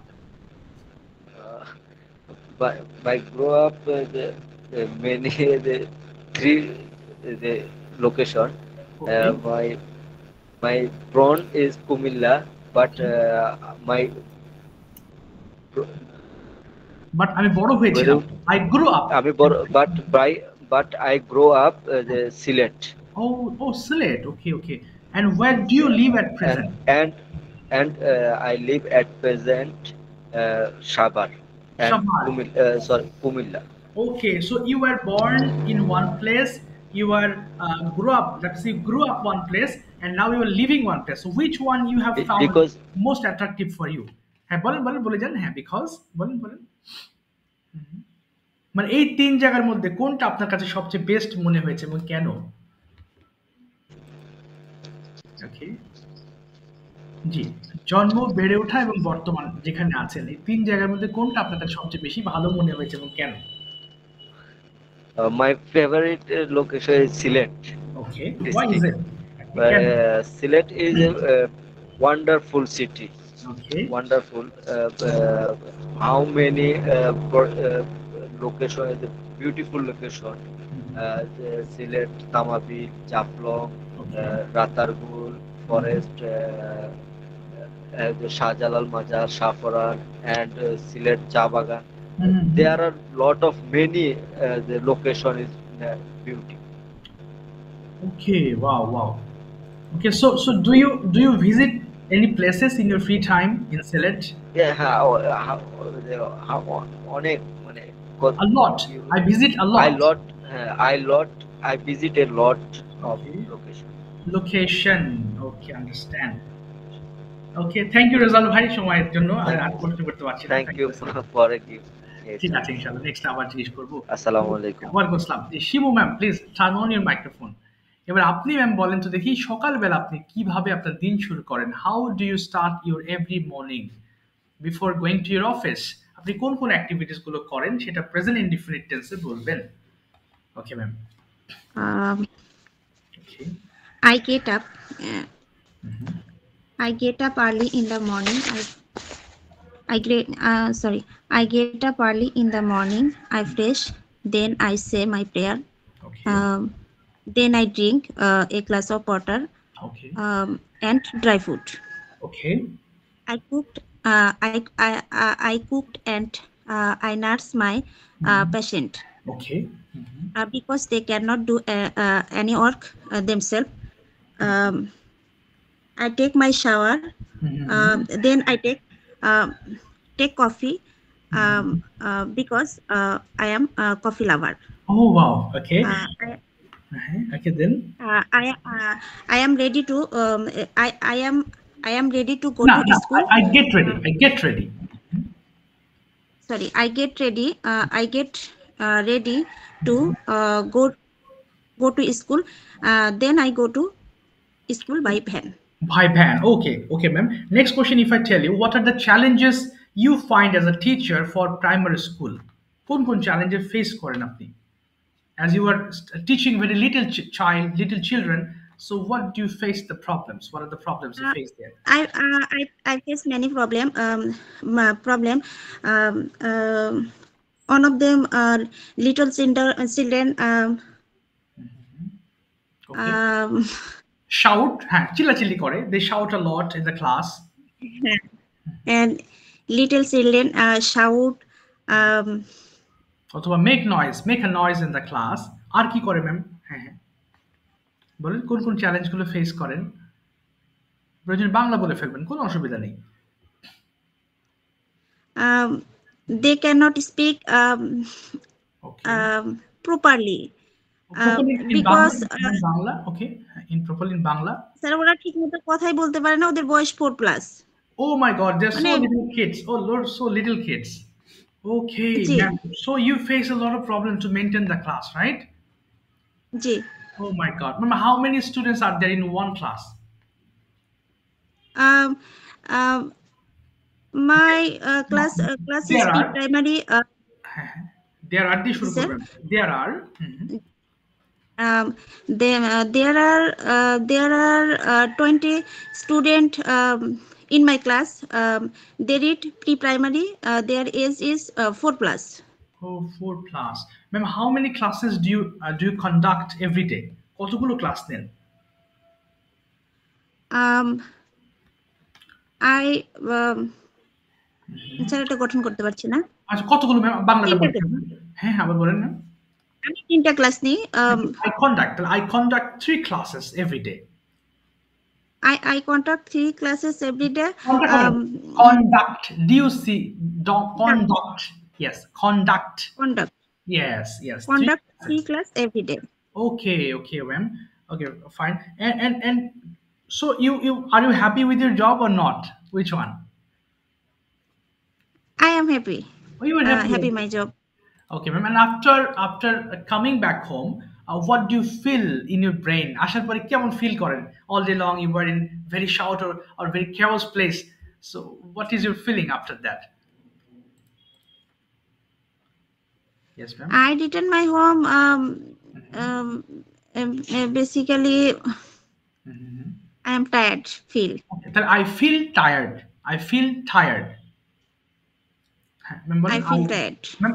H: By grow up many the three the location.
A: Okay.
H: My born is Kumilla, but my
A: But আমি বড় হয়েছিলাম। I grew up.
H: but I grow up the Sylhet.
A: Oh, Sylhet. Okay. And where do you live at present?
H: And I live at present Shabar and
A: Shabar.
H: Kumilla.
A: Okay, so you were born in one place, you were grew up. Let's say you grew up one place, and now you are living one place. So which one you have found
H: Because
A: most attractive for you? হ্যাঁ বলে যান। হ্যাঁ, because বলেন। মানে এই তিন জায়গার মধ্যে কোনটা আপনার কাছে সবচেয়ে বেস্ট মনে হয়েছে এবং কেন? ওকে, জি, জন্ম, বেড়ে ওঠা এবং বর্তমান যেখানে আছেন, এই তিন জায়গার মধ্যে কোনটা আপনার কাছে সবচেয়ে বেশি ভালো মনে হয়েছে এবং কেন?
H: my favorite location is Sylhet.
A: Okay. Why is
H: district.
A: it? Can-
H: Sylhet is a wonderful city.
A: Okay.
H: Wonderful. How many location is a beautiful location. The Sylhet, Tamabil, Japlong,
A: Okay.
H: Ratargul, forest, the Shahjalal Mazar, Shafaran, and Sylhet Chabagan.
A: Mhm.
H: There are lot of many. The location is beauty.
A: Okay. Wow. Wow. Okay. So do you visit any places in your free time in Sylhet?
H: Yeah, অনেক মানে
A: A lot. I visit a
H: I
A: lot.
H: lot I visit a lot of
A: Okay.
H: location.
A: Location. Okay. Understand. Okay thank you Rezal ভাই সময়ের জন্য আর আর প্রশ্ন করতে পারছি না
H: Thank
A: thank
H: you
A: you
H: for a gift. Yes,
A: ঠিক
H: sir.
A: আছে ইনশাআল্লাহ নেক্সট আবার জিজ্ঞেস করবো
H: আসসালামু আলাইকুম।
A: ওয়ালাইকুম আসসালাম Shibu ma'am please turn on your microphone এবার আপনি ম্যাম বলেন তো দেখি সকালবেলা আপনি কিভাবে আপনার দিন শুরু করেন how do you start your every morning before going to your office আপনি কোন কোন অ্যাক্টিভিটিস গুলো করেন সেটা প্রেজেন্ট ইনডিফিনিট টেন্সে বলবেন okay ma'am
I: Um,
A: okay
I: I get up. I get up early in the morning. I get up early in the morning. I fresh. Then I say my prayer.
A: Okay
I: Then I drink a glass of water
A: okay
I: and dry food.
A: Okay
I: I cooked. I cooked and I nurse my patient
A: okay
I: because they cannot do any work themselves. I take my shower. Then I take coffee because I am a coffee lover.
A: Oh wow okay okay then
I: I am ready to I am ready to go
A: No,
I: to
A: no,
I: school.
A: I get ready. I get ready.
I: Sorry, I get ready. I get ready to go to school. Then I go to school by van.
A: By van. Okay, okay, ma'am. Next question, if I tell you, what are the challenges you find as a teacher for primary school? কোন কোন challenges face করেন আপনি? As you are teaching very little children, so what do you face the problems? What are the problems you face there?
I: I face many problem. One of them are little children.
A: Okay. Shout, হ্যাঁ, চিল্লাচিল্লি করে. They shout a lot in the class.
I: And little children shout.
A: অথবা make a noise in the class. আর কি করে ma'am? হ্যাঁ হ্যাঁ বলেন কোন কোন চ্যালেঞ্জ গুলো ফেস করেন প্রয়োজন বাংলা বলে ফেলবেন কোনো অসুবিধা নেই
I: They cannot speak
A: Okay.
I: properly
A: Properly in
I: because
A: Bangla, okay, properly in Bangla.
I: Sir ওরা ঠিকমতো কথাই বলতে পারে না ওদের বয়স 4+.
A: Oh my God, they're so
I: মানে
A: little kids. Oh Lord, so little kids. Okay,
I: G
A: ma'am. So you face a lot of problem to maintain the class, right?
I: G
A: Oh my God, ma'am, how many students are there in one class?
I: um, um, my class is
A: There are.
I: pre-primary.
A: There are the
I: Sir?
A: There are.
I: There are 20 students in my class. They read pre-primary. Their age is 4+.
A: Oh, 4+. Ma'am, how many classes do you conduct every day? কতগুলো class নেন?
I: I ছেলেটা গঠন করতে পারছি না
A: আচ্ছা কতগুলো ma'am বাংলাটা বলছেন হ্যাঁ আবার বলেন না
I: আমি 3টা ক্লাস নিই
A: I conduct 3 classes every day.
I: I conduct 3 classes every day.
A: Conduct. Do you see? Conduct. Yes, conduct. Yes.
I: Conduct 3 class every day.
A: Okay, ma'am. Okay, fine. And so you are you happy with your job or not? Which one?
I: I am happy.
A: Oh, you are
I: happy my job.
A: Okay, ma'am. And after coming back home, what do you feel in your brain? আসার পরে কেমন feel করেন? All day long you were in very shout or very chaos place. So what is your feeling after that? Yes, ma'am.
I: I returned my home Basically,
A: Mhm.
I: I am tired. Feel.
A: Okay, তাহলে I feel tired. I feel tired. হ্যাঁ, ma'am বলেন
I: I feel
A: I-
I: tired.
A: Ma'am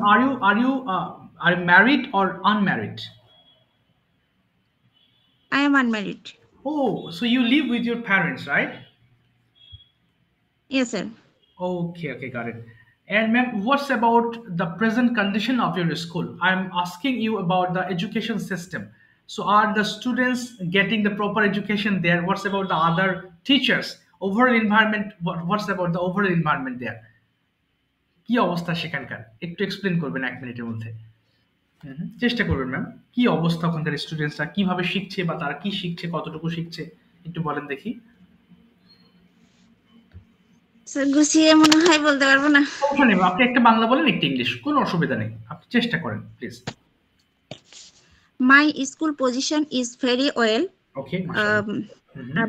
A: are you married or unmarried?
I: I am unmarried.
A: Oh, so you live with your parents, right?
I: Yes, sir.
A: Okay, okay, got it. And ma'am, what's about the present condition of your school? I'm asking you about the education system. So are the students getting the proper education there? What's about the other teachers? Overall environment, what's about the overall environment there? কি অবস্থা সেখানকার একটু explain করবেন 1 মিনিটের মধ্যে। চেষ্টা করবেন ma'am. কি অবস্থা ওখানকার স্টুডেন্টসরা কিভাবে শিখছে বা তারা কি শিখছে, কতটুকু শিখছে একটু বলেন দেখি।
I: স্যার গুছিয়ে মনে হয় বলতে পারবো না।
A: সমস্যা নেই, আপনি একটা বাংলা বলেন, একটা ইংলিশ, কোনো অসুবিধা নেই। আপনি চেষ্টা করেন please.
I: My school position is very well.
A: ওকে, মাশাআল্লাহ।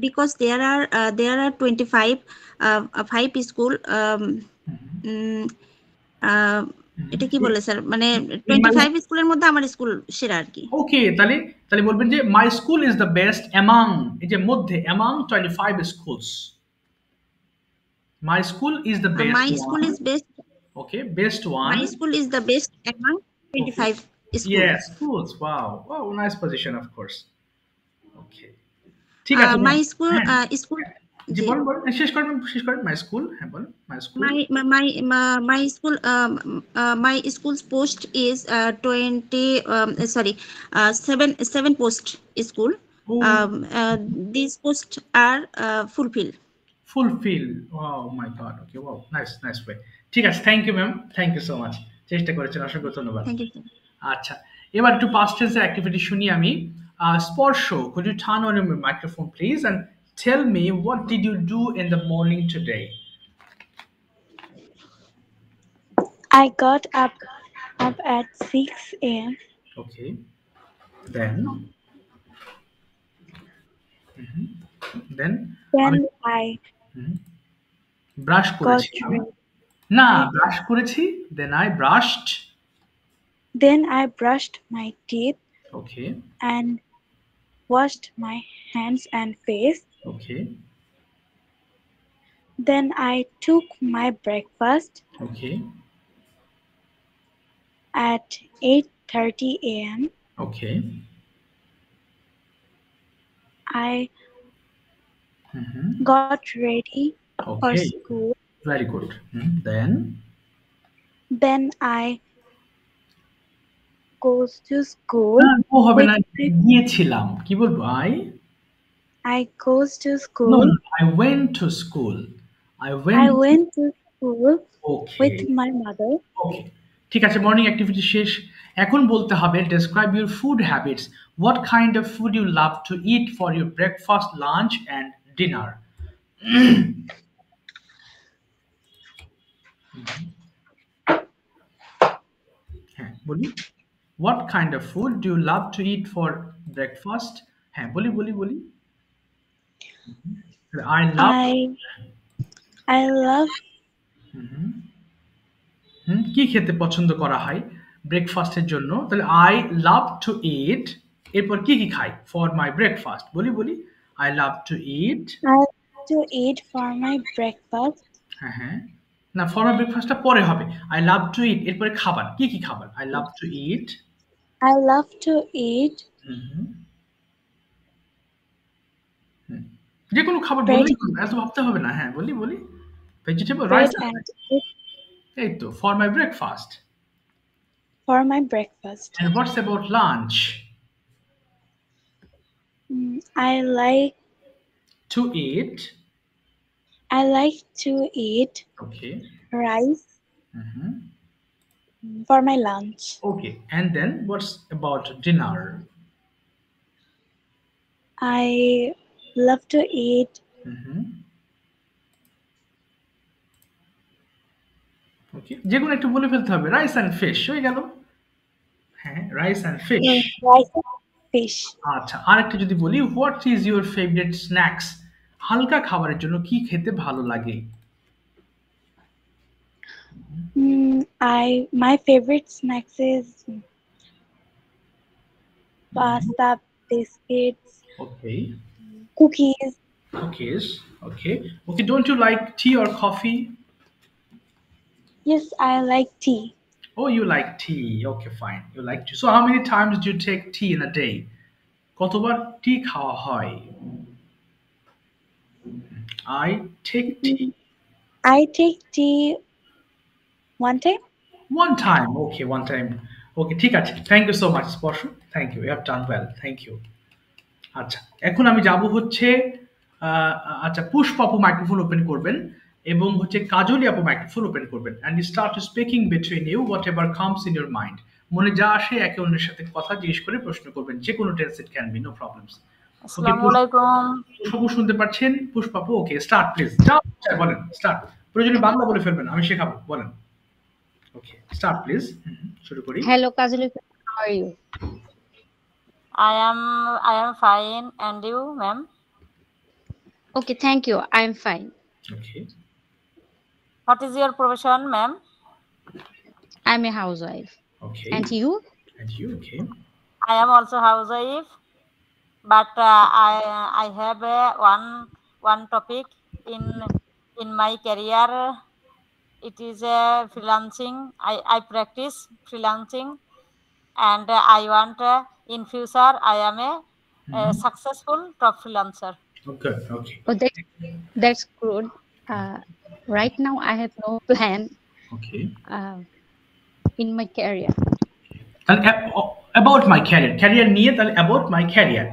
I: Because there are 25 5 school এটা কি বলে স্যার, মানে 25 স্কুলের মধ্যে আমার স্কুল সেরা আর কি।
A: ওকে, তাহলে তাহলে বলবেন যে my school is the best among, এই যে মধ্যে among 25 schools. My school is the best
I: My school is best.
A: Okay, best one.
I: My school is the best among 25 schools.
A: Yes, schools. Wow. Wow, nice position, of course. Okay. ঠিক আছে।
I: My school
A: জি বলেন বলেন, শেষ করেন my school. হ্যাঁ বলেন my school.
I: my school's post is 7 post school. These posts are fulfilled.
A: Fulfil. Wow my God. Okay, wow, nice way. ঠিক আছে, thank you ma'am, thank you so much. চেষ্টা করেছেন, অসংখ্য ধন্যবাদ।
I: Thank you, sir.
A: আচ্ছা, এবার একটু পাস্ট টেন্সের অ্যাক্টিভিটি শুনি আমি। স্পর্শ, could you turn on your microphone please and tell me what did you do in the morning today?
E: I got up at 6 a.m.
A: Okay. Then
E: Then I
A: brush
E: got
A: করেছি।
E: ready.
A: না, brush করেছি, then I brushed.
E: Then I brushed my teeth
A: Okay.
E: and washed my hands and face.
A: Okay.
E: Then I took my breakfast
A: Okay.
E: at 8:30 a.m.
A: Okay.
E: I got ready for
A: Okay.
E: school.
A: Very good.
E: Then I goes to school.
A: ও হবে না, গিয়েছিলাম। কি বলবো?
E: I goes to
A: No,
E: school.
A: I went to school. I
E: I went to school
A: Okay.
E: with my mother.
A: Okay. ঠিক আছে, morning activity শেষ। এখন বলতে হবে describe your food habits. What kind of food you love to eat for your breakfast, lunch and dinner? হ্যাঁ বলি, what kind of food do you love to eat for breakfast? হ্যাঁ বলি।
E: I love
A: কি খেতে পছন্দ করা হয় ব্রেকফাস্টের জন্য? তাহলে আই লাভ টু ইট, এরপর কি খাই? For my breakfast. বলি I love to eat.
E: I love to eat for my breakfast.
A: হ্যাঁ, না, ফর মাই ব্রেকফাস্টটা পরে হবে। আই লাভ টু ইট, এরপরে খাবার কি খাবার? I love to eat.
E: I love to eat
A: যে কোনো খাবার বললেই হবে, এত ভাবতে হবে না। হ্যাঁ বলি vegetable,
E: bread
A: rice.
E: and egg
A: এই তো for my breakfast.
E: for my breakfast.
A: And what's about lunch?
E: I like
A: To eat. Okay.
E: rice for my lunch.
A: Okay. And then what's about dinner?
E: I love to eat
A: Okay. যে কোনো একটু বলে ফেলতে হবে। Rice and fish হয়ে গেল। হ্যাঁ, rice and fish.
E: rice and fish.
A: আচ্ছা, আরেকটা যদি বলি, what is your favourite snacks? হালকা খাবারের জন্য কি খেতে ভালো লাগে?
E: My favorite snacks is
J: pasta, biscuits,
A: Okay.
J: cookies.
A: Cookies. Okay. Okay. Don't you like tea or coffee?
J: Yes, I like tea.
A: Oh, you like tea. Okay, fine. You like tea. So how many times do you take tea in a day? কতবার tea খাওয়া হয়? I take tea
J: I take tea one time.
A: one time. Okay, one time. Okay, ঠিক আছে। Thank you so much, স্পর্শ। Thank you. You have done well. Thank you. আচ্ছা, এখন আমি যাব হচ্ছে আচ্ছা পুষ্প আপু মাইক্রোফোন ওপেন করবেন এবং হচ্ছে কাজলি আপু মাইক্রোফোন ওপেন করবেন and you start speaking between you whatever comes in your mind. মনে যা আসে একে অন্যের সাথে কথা জিজ্ঞেস করে প্রশ্ন করবেন, যে কোনো tense it can be, no problems.
K: আসসালামু আলাইকুম।
A: সবু শুনতে পাচ্ছেন? পুষ্প আপু ওকে, স্টার্ট প্লিজ। যাও বলেন, স্টার্ট। প্রয়োজনে বাংলা বলে ফেলবেন, আমি শেখাবো, বলেন। ওকে, স্টার্ট প্লিজ। শুরু করি।
L: Hello Kajali, how are you?
K: I am fine, and you, ma'am?
L: Okay, thank you. I'm fine.
A: Okay.
K: What is your profession, ma'am?
L: I'm a housewife.
A: Okay.
L: And you?
A: And you, okay.
K: I am also housewife, but I have one topic in my career. It is freelancing. I practice freelancing, and I want in future I am a successful top freelancer.
A: Okay. Okay.
L: Oh, that's good. Right now I have no plan.
A: Okay.
L: In my career.
A: About my career. Career নিয়ে তাহলে about my career.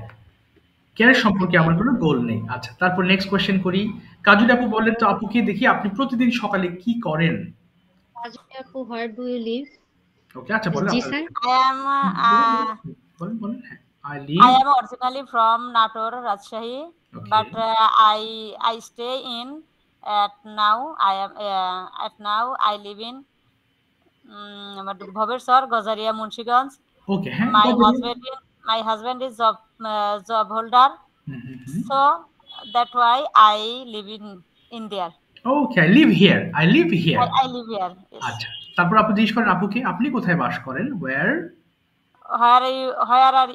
A: Career সম্পর্কে আমার কোনো গোল নেই। আচ্ছা, তারপর next question করি। কাজল আপু বলেন তো আপুকে দেখি আপনি প্রতিদিন সকালে কি করেন?
L: কাজল আপু, where do you live?
A: ওকে, আচ্ছা বলেন।
L: জি স্যার।
A: বলেন।
K: I am originally from Nator, Rajshahi, but I stay in at now I live in Bhabeshwar, Gozaria, Munshigঞ্জ.
A: Okay.
K: My husband is job holder, so that's why I live in there.
A: Okay, I live here.
K: I live here. Yes.
A: আচ্ছা, তারপর আপনি জিজ্ঞেস করেন আপুকে আপনি কোথায় বাস করেন? Where
K: are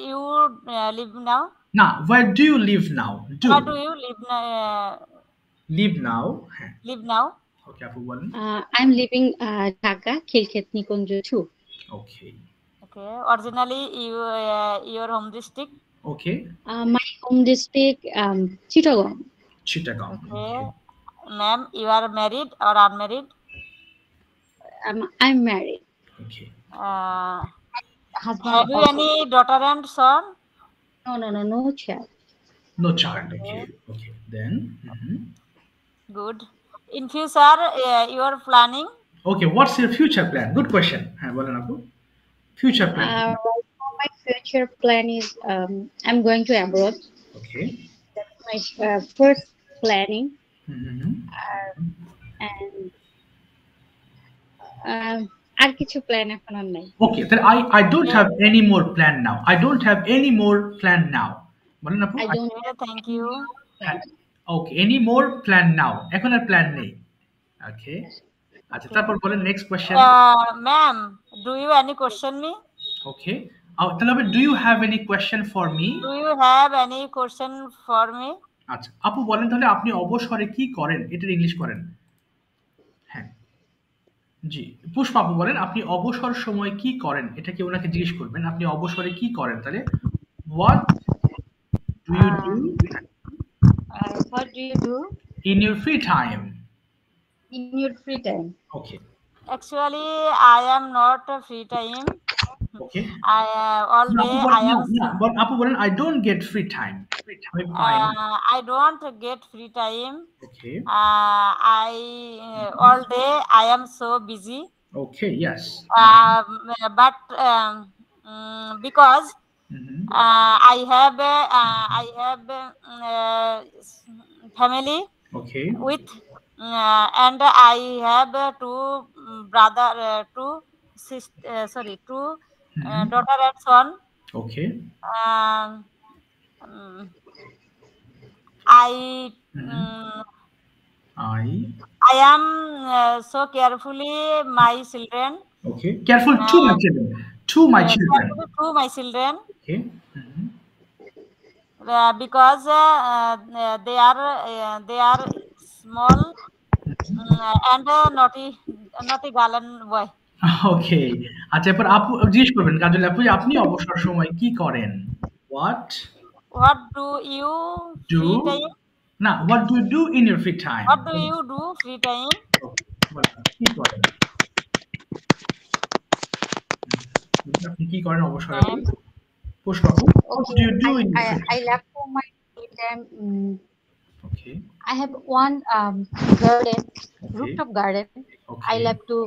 K: you live now?
A: না, where do you live now?
K: Where do you live
A: live now?
K: Live now.
A: Okay, আপু বলেন।
L: I'm living Dhaka, Khilkhet Nikunj 2.
A: Okay.
K: Okay. Originally, your home district?
A: Okay.
L: My home district, Chittagong.
A: Chittagong.
K: Okay. Ma'am, you are married or unmarried?
L: I'm married.
A: Okay.
L: Husband.
K: Have you any daughter and son?
L: No child.
A: No child. Okay. Then.
K: Good. In future, you are planning?
A: Okay. What's your future plan? Good question. হ্যাঁ বলেন আপু। Future plan.
L: My future plan is I'm going to abroad.
A: Okay.
L: That's my first planning. And আর কিছু plan এখন আর নাই।
A: Okay, then I don't have any more plan now. I don't have any more plan now. বলেন আপু।
K: I don't have. Thank you.
A: Okay, any more plan now. এখন আর plan নেই। Okay. আচ্ছা, তারপর বলেন next question.
K: Ma'am, do you any question me?
A: Okay. তাহলে do you have any question for me?
K: Do you have any question for me?
A: আচ্ছা, আপু বলেন তাহলে আপনি অবসরে কি করেন? এটার ইংলিশ করেন। হ্যাঁ। জি, পুষ্প আপু বলেন আপনি অবসর সময় কি করেন? এটা কি ওনাকে জিজ্ঞেস করবেন আপনি অবসরে কি করেন? তাহলে what do you do?
L: What do you do
A: in your free time?
L: In your free time.
A: Okay.
K: Actually, I am not a free time.
A: Okay.
K: All day I am.
A: But Apu bolen I don't get free time.
K: I don't get free time.
A: Okay.
K: All day I am so busy.
A: Okay. Yes.
K: But because I have family.
A: Okay.
K: With and I have two daughter and son.
A: Okay.
K: I am so carefully my children.
A: Okay. Careful to my children. To my children.
K: To my children.
A: Okay.
K: because they are small and naughty girl and boy.
A: ওকে, আচ্ছা এরপর আপু জিজ্ঞেস করবেন কাজল আপু যে আপনি অবসর সময় কি করেন? What
K: What do you
A: do
K: free time?
A: না what do you do in your free time?
K: What do you do free time?
A: কি করেন? আপনি কি করেন অবসরে? পুষ্প আপু, what do you do in your free time?
L: I left for my free time.
A: Okay.
L: I have one garden, rooftop garden.
A: Okay.
L: I love to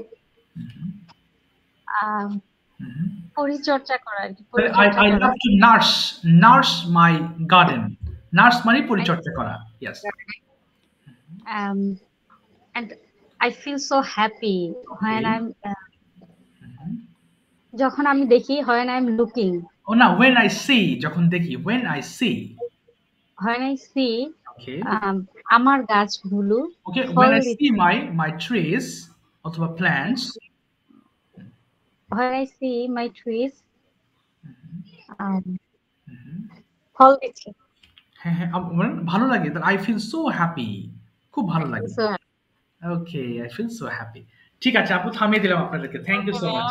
L: পরিচর্যা করা।
A: I love to nurse my garden. Nurse মানে পরিচর্যা করা। Yes.
L: And I feel so happy when I'm যখন আমি দেখি when I'm looking.
A: Oh না, when I see, যখন দেখি, when I see.
L: When I see
A: Okay.
L: আমার গাছগুলো
A: Okay, when I see my trees অথবা plants.
L: When I see my trees ফল দিচ্ছে।
A: হ্যাঁ হ্যাঁ, আমার ভালো লাগে, that I feel so happy, খুব ভালো লাগে। Okay, I feel so happy. ঠিক আছে আপু, থামিয়ে দিলাম আপনাদেরকে। Thank you so much.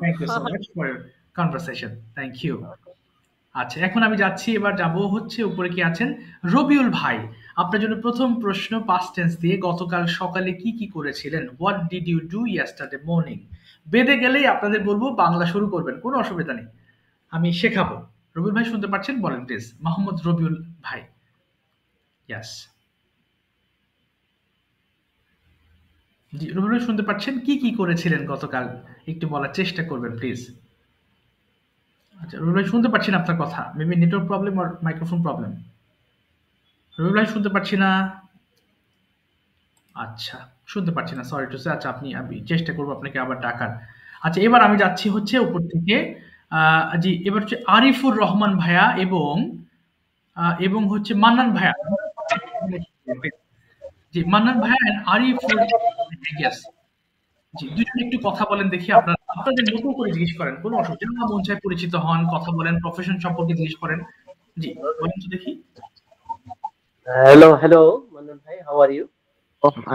A: Thank you so much for your conversation. Thank you. আচ্ছা, এখন আমি যাচ্ছি, এবার যাব হচ্ছে উপরে কি আছেন রবিউল ভাই। আপনার জন্য প্রথম প্রশ্ন past tense দিয়ে, গতকাল সকালে কি কি করেছিলেন? What did you do yesterday morning? বেদে গেলেই আপনাদের বলবো বাংলা শুরু করবেন, কোনো অসুবিধা নেই, আমি শেখাবো। রবিউল ভাই শুনতে পাচ্ছেন? বলেন প্লিজ। মোহাম্মদ রবিউল ভাই। ইয়েস জি, রবিউল ভাই শুনতে পাচ্ছেন? কি কি করেছিলেন গতকাল একটু বলার চেষ্টা করবেন প্লিজ। আচ্ছা রবিউল ভাই শুনতে পাচ্ছি না আপনার কথা, মেবি নেটওয়ার্ক প্রবলেম আর মাইক্রোফোন প্রবলেম। রবিউল ভাই শুনতে পাচ্ছি না। আচ্ছা শুনতে পাচ্ছি না, সরি টু সে। আচ্ছা আমি চেষ্টা করবো আপনাকে আবার ডাকার। আচ্ছা এবার আমি যাচ্ছি হচ্ছে উপর থেকে, জি এবার হচ্ছে আরিফুর রহমান ভাইয়া এবং হচ্ছে মান্নান ভাইয়া। জি মান্নান ভাইয়া এন্ড আরিফুর, ইয়েস জি, দুজন একটু কথা বলেন দেখি। আপনাদের মতো করে জিজ্ঞেস করেন, কোনো অসুবিধা না, মন চায় পরিচিত হন, কথা বলেন, প্রফেশন সম্পর্কে জিজ্ঞেস করেন। জি বলেন তো দেখি।
C: Hello, Manan bhai, how are you?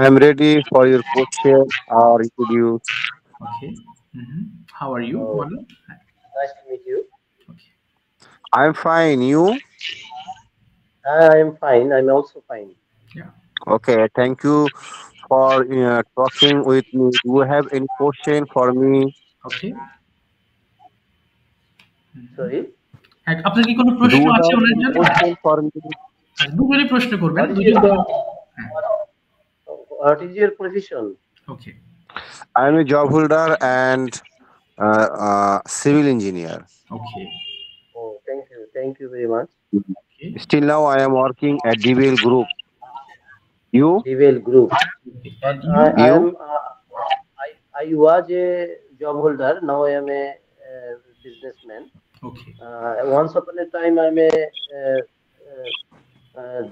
M: I am ready for your question or introduce.
A: Okay. How are you?
C: Nice to meet you.
A: Okay.
M: I am fine. You?
C: I am fine. I'm also fine.
A: Yeah.
M: Okay. Thank you for talking with me. Do you have any question for me?
A: Okay.
C: Sorry.
A: আপনার কি কোনো প্রশ্ন আছে ওনার জন্য?
M: Question for me.
A: দুজনই প্রশ্ন করবেন।
C: What is your position?
A: Okay.
M: I am a job holder and civil engineer.
A: Okay.
C: Oh, thank you very much.
A: Okay.
M: Still now I am working at DBL Group. You?
C: DBL Group.
A: And
C: I was a job holder. Now I am a businessman.
A: Okay.
C: Once upon a time I am a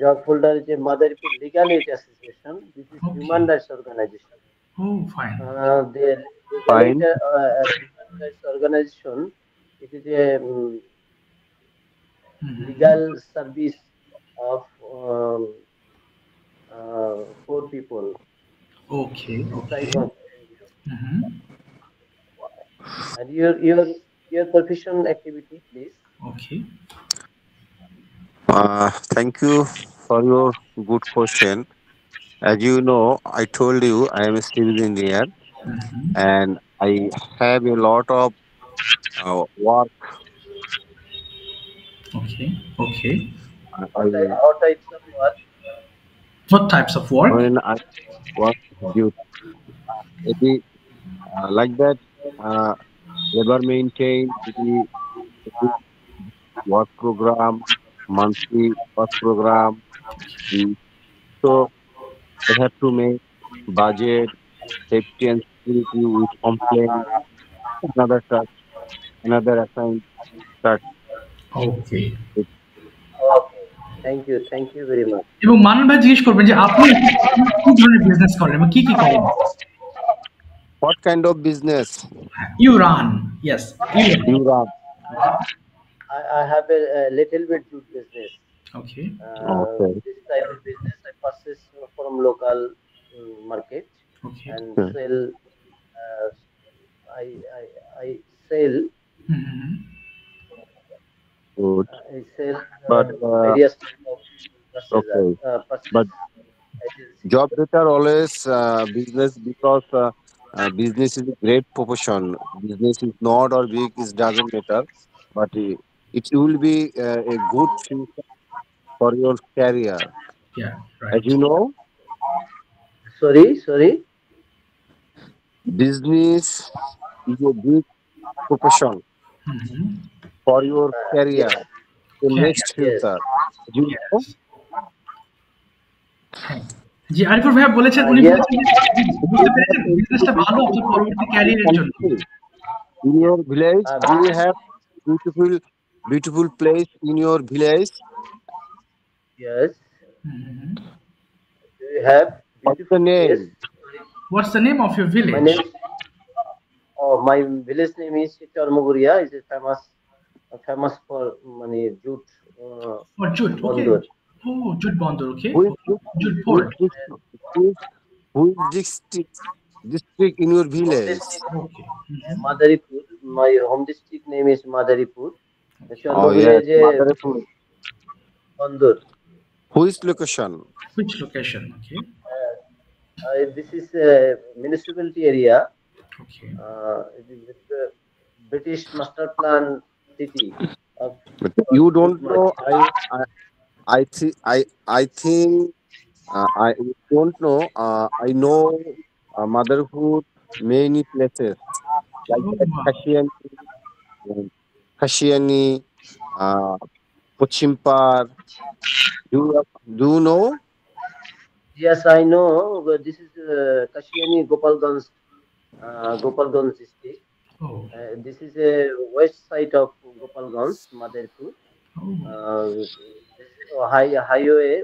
C: job holder is a Motherpur Legal Aid Association. This is human rights organization.
A: Oh, fine.
C: Their
M: Fine.
C: Human rights organization. It is a legal service of poor people.
A: Okay.
C: And your professional activity, please.
A: Okay.
M: Thank you for your good question. As you know, I told you I am a civil engineer and I have a lot of work.
A: Okay.
C: What types of work?
A: What types of work?
M: When I work due like that, labor maintain the work program, monthly work program. So they have to make budget, safety and security with complaint, another assigned start.
A: Okay.
C: Thank you very much.
A: এবং মানন ভাই জিজ্ঞেস করবেন যে আপনি কি ধরনের business করেন এবং কি করেন?
M: What kind of business?
A: You run. Yes.
M: You run.
E: I have a little bit jute business.
A: Okay.
M: Okay.
E: This type of business I purchase from local market
A: Okay.
E: and sell. I sell.
M: Good.
E: I sell
M: But
E: various type of
M: okay.
E: purchase
M: But
E: agency.
M: job better always business because business is a great proportion. Business is not or big, it doesn't matter. But it will be a good future for your career.
A: Yeah.
M: As
A: Right.
M: you know,
E: Sorry.
M: business is a big proportion for your career in
A: Career.
M: next future. Do you know?
A: হ্যাঁ জি আরিফুর ভাইয়া বলেছেন উনি
E: Yes.
A: বলেছেন যে বুঝতে পেরেছেন বিজনেসটা ভালো আপনার পরবর্তী ক্যারিয়ারের জন্য
M: In your village, do you have beautiful place in your village?
E: Yes. Do you have
M: What's the name?
A: What's the name of your
E: My
A: village?
E: name. My village name is Chormuguria. It is famous for jute.
A: For jute, okay.
E: Bondur.
A: Oh, jute bondor, okay. Jute
M: Which
A: port.
M: district in your village?
A: Okay.
E: Madaripur. My home district name is Madaripur.
M: Oh yes, Madaripur.
E: Bondur.
M: Which location?
A: Which location? Okay.
E: This is a municipality area.
A: Okay.
E: It is the British master plan city.
M: But you don't know. I think I don't know. I know motherhood many places like Kashiani, Pochimpar. Do you know?
E: Yes, I know. But this is Kashiani Gopalganj district.
A: Oh.
E: This is a west side of Gopalganj, Madaripur. This is a highway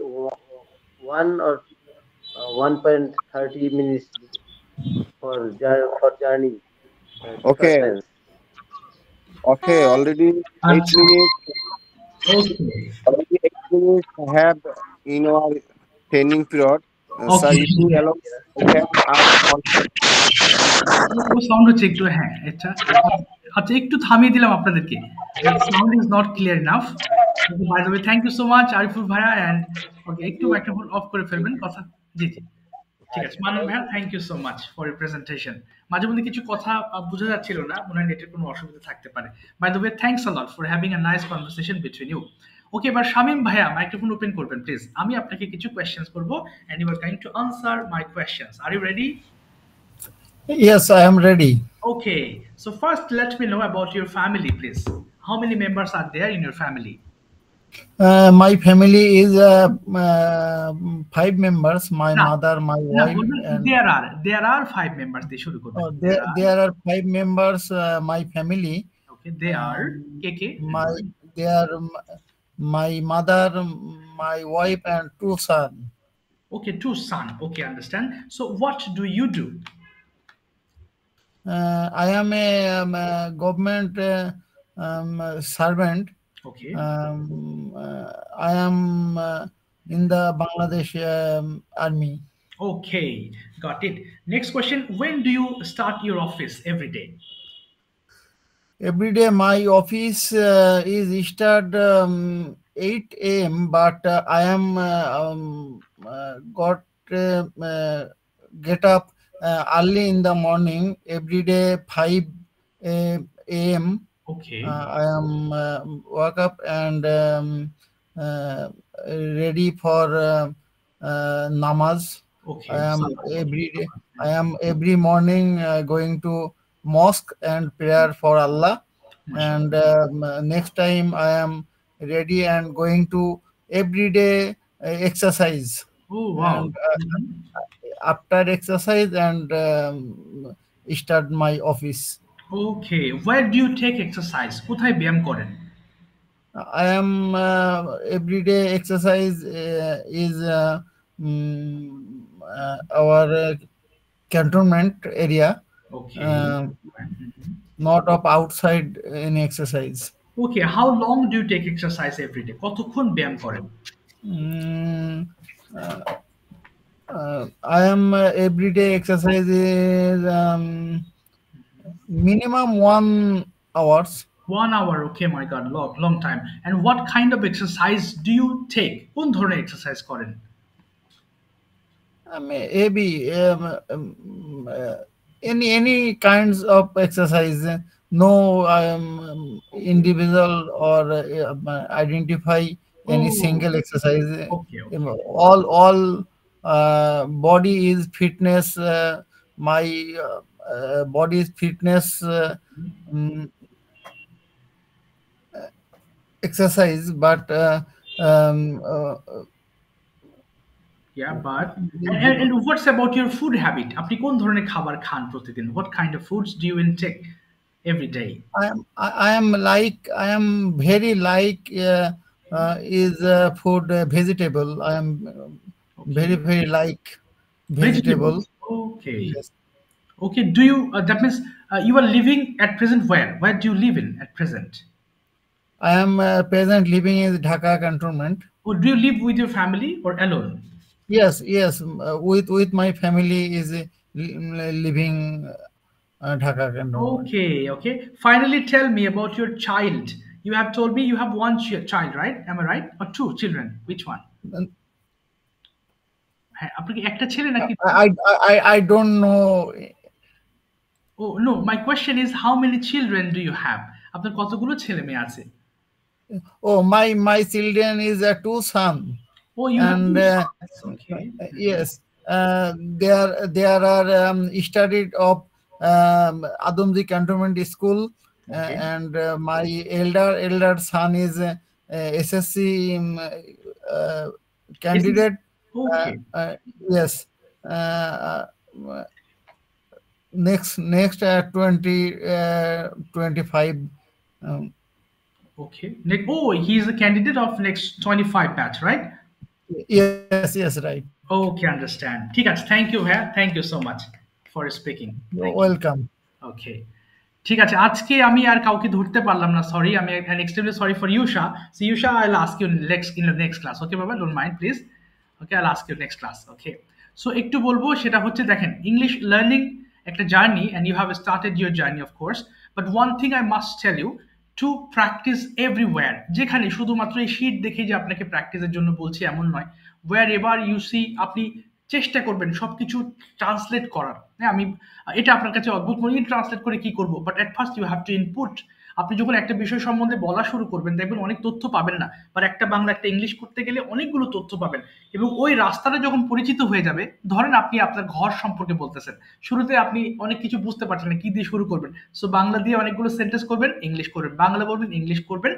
E: 1.30 minutes for journey.
M: Okay. Okay. Already 8 minutes.
A: Okay.
M: Already 8 minutes have in our training period. So if you allow, I can
A: ও sound হচ্ছে একটু হ্যাঁ আচ্ছা আচ্ছা একটু থামিয়ে দিলাম আপনাদেরকে sound is not clear enough by the way thank you so much Ariful ভাইয়া এন্ড ওকে একটু মাইক্রোফোন অফ করে ফেলবেন কথা জি ঠিক আছে মানব ভাইয়া thank you so much for your presentation মাঝে মধ্যে কিছু কথা বোঝা যাচ্ছিল না মনে হয় নেটের কোনো অসুবিধা থাকতে পারে by the way thanks a lot for having a nice conversation between you okay এবার শামীম ভাইয়া মাইক্রোফোন ওপেন করবেন প্লিজ আমি আপনাকে কিছু কোয়েশ্চেন্স করব and you are going to answer my questions are you ready
N: Yes, I am ready.
A: Okay, so first let me know about your family, please. How many members are there in your family?
N: My family is 5 members. My mother, my wife. And
A: there are 5 members. They should go.
N: There are 5 members. My family.
A: Okay, they are.
N: They are my mother, my wife, and 2 sons.
A: Okay, 2 sons. Okay, understand. So what do you do?
N: I am a government servant.
A: Okay.
N: I am in the Bangladesh army.
A: Okay, got it. Next question. When do you start your office every day?
N: Every day my office is start 8 a.m. but I am get up early in the morning every day 5 a.m.
A: Okay.
N: I am wake up and ready for namaz.
A: Okay.
N: I am every morning going to mosque and prayer for Allah. And next time I am ready and going to everyday exercise.
A: Oh wow.
N: And, after exercise and start my office.
A: Okay, where do you take exercise? কোথায় ব্যায়াম করেন?
N: I am everyday exercise is our cantonment area.
A: Okay.
N: Not of outside any exercise.
A: Okay, how long do you take exercise every day? কতক্ষণ ব্যায়াম করেন?
N: I am everyday exercise is minimum 1 hours.
A: 1 hour, okay, my god, long time. And what kind of exercise do you take? কোন ধরনের exercise করেন?
N: Maybe any kinds of exercise. No individual or identify any single exercise. All body is fitness. My body is fitness exercise, but
A: yeah, but and what's about your food habit? আপনি কোন ধরনের খাবার খান প্রতিদিন? What kind of foods do you intake every day?
N: I am very like is food vegetable. I am very like vegetable.
A: Okay. Yes. Okay. Do you that means you are living at present where? Where do you live in at present?
N: I am present living in Dhaka cantonment.
A: Or do you live with your family or alone?
N: Yes, with my family is living Dhaka cantonment.
A: Okay. Finally, tell me about your child. You have told me you have one child, right? Am I right? Or two children? Which one? আপনার কি একটা ছেলে নাকি?
N: I don't know.
A: Oh no, my question is how many children do you have? আপনার কতগুলো ছেলে মেয়ে আছে?
N: Oh, my children is two sons.
A: Oh, you have two sons. Okay.
N: Yes, there are studied of Adamji Cantonment School, and my elder son is SSC candidate.
A: Okay.
N: Yes. Next 2025.
A: Okay. Oh, he's a candidate of next 25 batch, right?
N: Yes, right.
A: Okay, understand. ঠিক আছে, thank you, thank you so much for speaking.
N: You're welcome.
A: Okay. ঠিক আছে, আজকে আমি আর কাউকে ধরতে পারলাম না, সরি, আমি extremely sorry for Yusha. So Yusha, I'll ask you in the next class. Okay, Baba, don't mind, please. Okay, I'll ask you next class. Okay. So একটু বলবো, সেটা হচ্ছে দেখেন, English learning একটা journey, and you have started your journey, of course. But one thing I must tell you, to practice everywhere. যেখানে শুধুমাত্র এই sheet দেখে যে আপনাকে প্র্যাকটিসের জন্য বলছি এমন নয়, wherever you see, আপনি চেষ্টা করবেন সবকিছু ট্রান্সলেট করার। হ্যাঁ, আমি এটা আপনার কাছে অদ্ভুত মনে হয়, ট্রান্সলেট করে কি করব, but at first you have to input. আপনি যখন একটা বিষয় সম্বন্ধে বলা শুরু করবেন, দেখবেন অনেক তথ্য পাবেন না, বাট একটা বাংলা একটা ইংলিশ করতে গেলে অনেকগুলো তথ্য পাবেন, এবং ওই রাস্তাটা যখন পরিচিত হয়ে যাবে, ধরেন আপনি আপনার ঘর সম্পর্কে বলতেছেন, শুরুতে আপনি অনেক কিছু বুঝতে পারছেন না কি দিয়ে শুরু করবেন, সো বাংলা দিয়ে অনেকগুলো সেন্টেন্স করবেন, ইংলিশ করবেন, বাংলা বলবেন, ইংলিশ করবেন।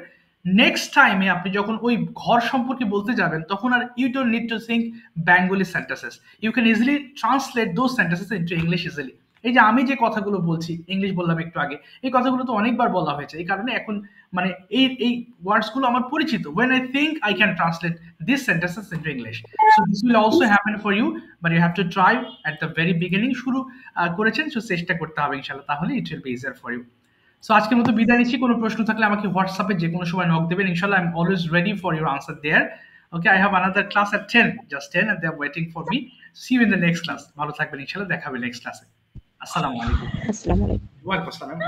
A: নেক্সট টাইমে আপনি যখন ওই ঘর সম্পর্কে বলতে যাবেন, তখন আর you don't need to think Bengali sentences, you can easily translate those sentences into English easily. এই যে আমি যে কথাগুলো বলছি, ইংলিশ বললাম একটু আগে, এই কথাগুলো তো অনেকবার বলা হয়েছে, এই কারণে এখন মানে এই ওয়ার্ডসগুলো আমার পরিচিত। when I think I can translate these sentences into English, so this will also happen for you, but you have to try at the very beginning. শুরু করেছেন, so চেষ্টা করতে হবে ইনশাআল্লাহ, তাহলে it will be easier for you. So আজকের মতো বিদায় নিচ্ছি। কোনো প্রশ্ন থাকলে আমাকে হোয়াটসঅ্যাপে যে কোনো সময় নক দেবেন, ইনশাআল্লাহ I am always ready for your answer there. Okay, I have another class at 10, just 10, and they are waiting for me. See you in the next class. ভালো থাকবেন, ইনশাআল্লাহ দেখা হবে নেক্সট ক্লাসে। আসসালামু আলাইকুম।
L: আসসালামু আলাইকুম।
A: ওয়া আলাইকুম আসসালাম।